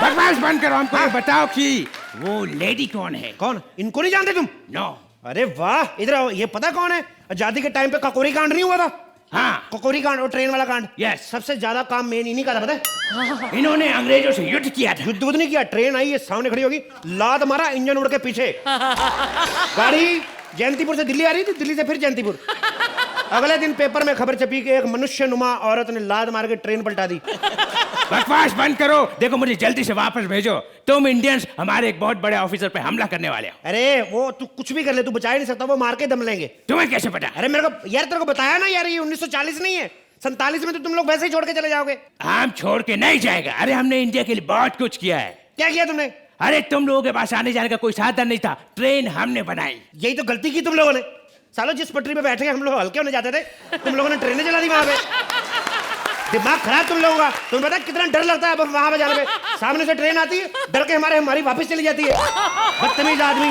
बकवास बंद करो, हमको ये बताओ कि वो लेडी कौन है? कौन? इनको नहीं जानते तुम? नो। अरे वाह, इधर आओ, ये पता कौन है? आजादी के टाइम पे काकोरी कांड नहीं हुआ था? हाँ कोकोरी कांड और ट्रेन वाला कांड। यस। सबसे ज्यादा काम मेन इन्हीं का था, पता है? इन्होंने अंग्रेजों से युद्ध किया था। युद्ध नहीं किया, ट्रेन आई, ये सामने खड़ी होगी, लात मारा, इंजन उड़ के पीछे। गाड़ी जयंतीपुर से दिल्ली आ रही थी, दिल्ली से फिर जयंतीपुर। अगले दिन पेपर में खबर छपी कि एक मनुष्य नुमा औरत ने लात मार के ट्रेन पलटा दी। बकवास बंद करो, देखो मुझे जल्दी से वापस भेजो। तुम इंडियंस हमारे एक बहुत बड़े ऑफिसर पे हमला करने वाले हो। अरे वो तू कुछ भी कर ले, तू बचा ही नहीं सकता, वो मार के दम लेंगे। तुम्हें कैसे पता? अरे मेरे को यार, तेरे को बताया ना यार, ये 1940 नहीं है, 47 में तो तुम लोग वैसे ही छोड़ के चले जाओगे। हम छोड़ के नहीं जाएगा। अरे हमने इंडिया के लिए बहुत कुछ किया है। क्या किया तुमने? अरे तुम लोगों के पास आने जाने का कोई साधन नहीं था, ट्रेन हमने बनाई। यही तो गलती की तुम लोगों ने। सालो जिस पटरी पे बैठे हम लोग हल्के होने जाते थे, तुम लोगों ने ट्रेनें चला दी वहां पे। दिमाग खराब तुम लोगों का। तुम्हें पता कितना डर लगता है अब वहां पे जाने पे? सामने से ट्रेन आती है, डर के हमारी वापस चली जाती है। बदतमीज आदमी।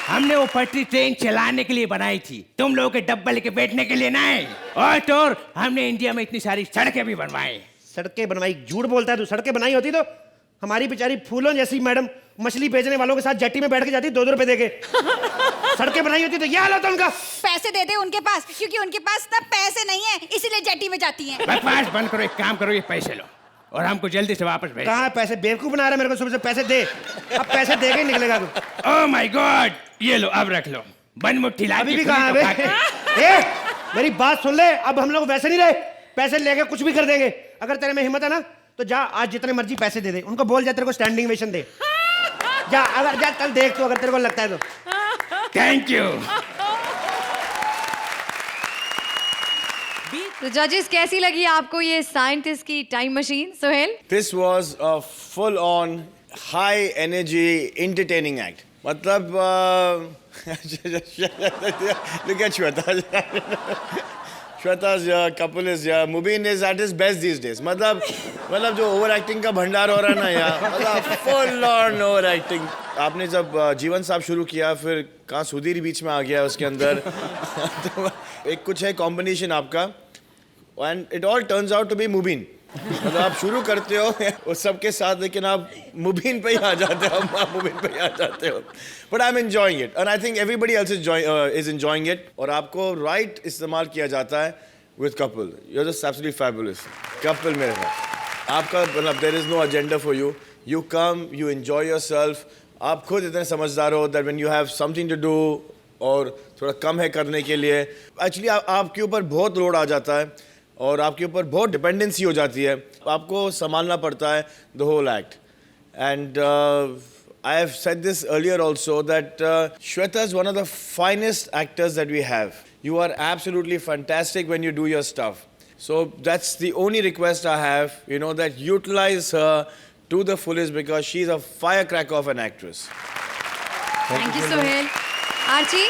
हमने वो पटरी ट्रेन चलाने के लिए बनाई थी, तुम लोगों के डब्बा लेके बैठने के लिए नहीं। और हमने इंडिया में इतनी सारी सड़कें भी बनवाई। सड़कें बनवाई? झूठ बोलता है तू। सड़कें बनाई होती तो हमारी बेचारी फूलों जैसी मैडम मछली बेचने वालों के साथ जेटी में बैठ के जाती 2-2 रुपए देके। सड़कें बनाई होती तो ये हाल होता उनका। पैसे दे दे उनके पास, क्योंकि उनके पास तब पैसे नहीं है, इसीलिए जेटी में जाती हैं। बकवास बंद करो, एक काम करो, ये पैसे लो और हमको जल्दी से वापस भेजो। कहाँ पैसे? बेवकूफ बना रहा है मेरे को सुबह से। पैसे दे, अब पैसे दे के ही निकलेगा तू। ओह माय गॉड, ये लो, अब रख लो। बन मुट्ठी ला अभी भी कहाँ है? मेरी बात सुन ले, अब हम लोग वैसे नहीं रहे, पैसे लेके कुछ भी कर देंगे। अगर तेरे में हिम्मत है ना तो जा, आज जितने मर्जी पैसे दे दे। उनको बोल जा तेरे को स्टैंडिंग ओवेशन दे। जा, अगर जा कल देख तू, अगर तेरे को लगता है तो। Thank you. तो जजेस, कैसी लगी आपको ये साइंटिस्ट की time machine? Sohail? This was a full on high energy entertaining act. मतलब look at Shweta. Shweta's couple is Mubin is at his best these days. मतलब जो ओवर एक्टिंग का भंडार हो रहा है ना यार, मतलब फुल ऑन ओवर एक्टिंग। आपने जब जीवन साहब शुरू किया, फिर कहाँ सुधीर बीच में आ गया उसके अंदर। तो एक कुछ है कॉम्बिनेशन आपका, and it all turns out to be Mubeen. मतलब आप शुरू करते हो उस सब के साथ, लेकिन आप मुबीन पे ही आ जाते हो, आप मुबीन पे ही आ जाते हो। But I am enjoying it and I think everybody else is enjoying it. और आपको राइट इस्तेमाल किया जाता है with couple. You are just absolutely fabulous couple मेरे साथ। आपका मतलब there is no agenda for you, you come, you enjoy yourself. आप खुद इतने समझदार हो that when you have something to do और थोड़ा कम है करने के लिए, एक्चुअली आपके ऊपर बहुत लोड आ जाता है और आपके ऊपर बहुत डिपेंडेंसी हो जाती है, आपको संभालना पड़ता है the whole act. And I have said this earlier also that Shweta is one of the finest actors that we have. You are absolutely fantastic when you do your stuff. So that's the only request I have, you know, that utilize her to the fullest because she is a fire cracker of an actress. Thank you Sohail. Archie?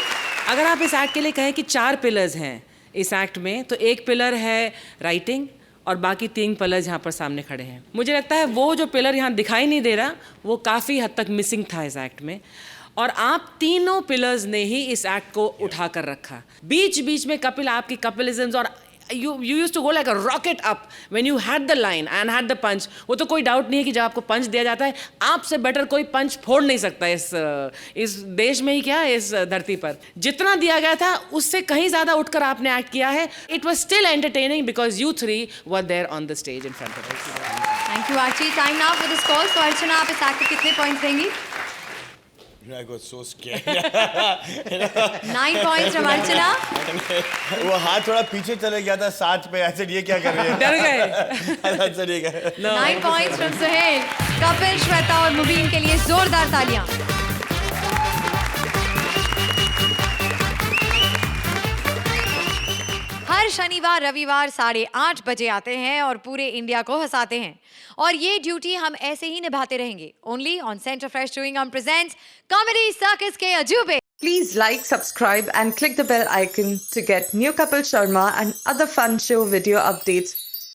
अगर आप इस act के लिए कहें कि 4 pillars हैं इस act में, तो एक पिलर है राइटिंग और बाकी 3 पिलर्स यहाँ पर सामने खड़े हैं। मुझे लगता है वो जो पिलर यहाँ दिखाई नहीं दे रहा, वो काफ़ी हद तक मिसिंग था इस एक्ट में, और आप तीनों पिलर्स ने ही इस एक्ट को उठा कर रखा। बीच बीच में कपिल, आपकी कपिलिज्म्स, और you used to go like a rocket up when you had the line and had the punch. वो तो कोई डाउट नहीं है कि जब आपको पंच दिया जाता है, आपसे बेटर कोई पंच फोड़ नहीं सकता इस देश में ही क्या, इस धरती पर। जितना दिया गया था उससे कहीं ज़्यादा उठकर आपने एक्ट किया है। It was still entertaining because you 3 were there on the stage in front of us. Thank you Archie. Time now for the score. तो अर्चना, आप इस एक्ट को कितने पॉइंट्स देंगी? I got so scared. 9 points from अर्चना। वो हाथ थोड़ा पीछे चले गया था 7 पे, ऐसे ये क्या कर रही है? डर गए। ऐसे नहीं गए। 9 points from सोहेल। कपिल, श्वेता और मुबीन के लिए जोरदार तालियां। हर शनिवार रविवार 8:30 बजे आते हैं और पूरे इंडिया को हंसाते हैं, और ये ड्यूटी हम ऐसे ही निभाते रहेंगे। Only on Center Fresh chewing gum presents comedy circus के अजूबे। Please like, subscribe and click the bell icon to get new Kapil Sharma and other fun show video updates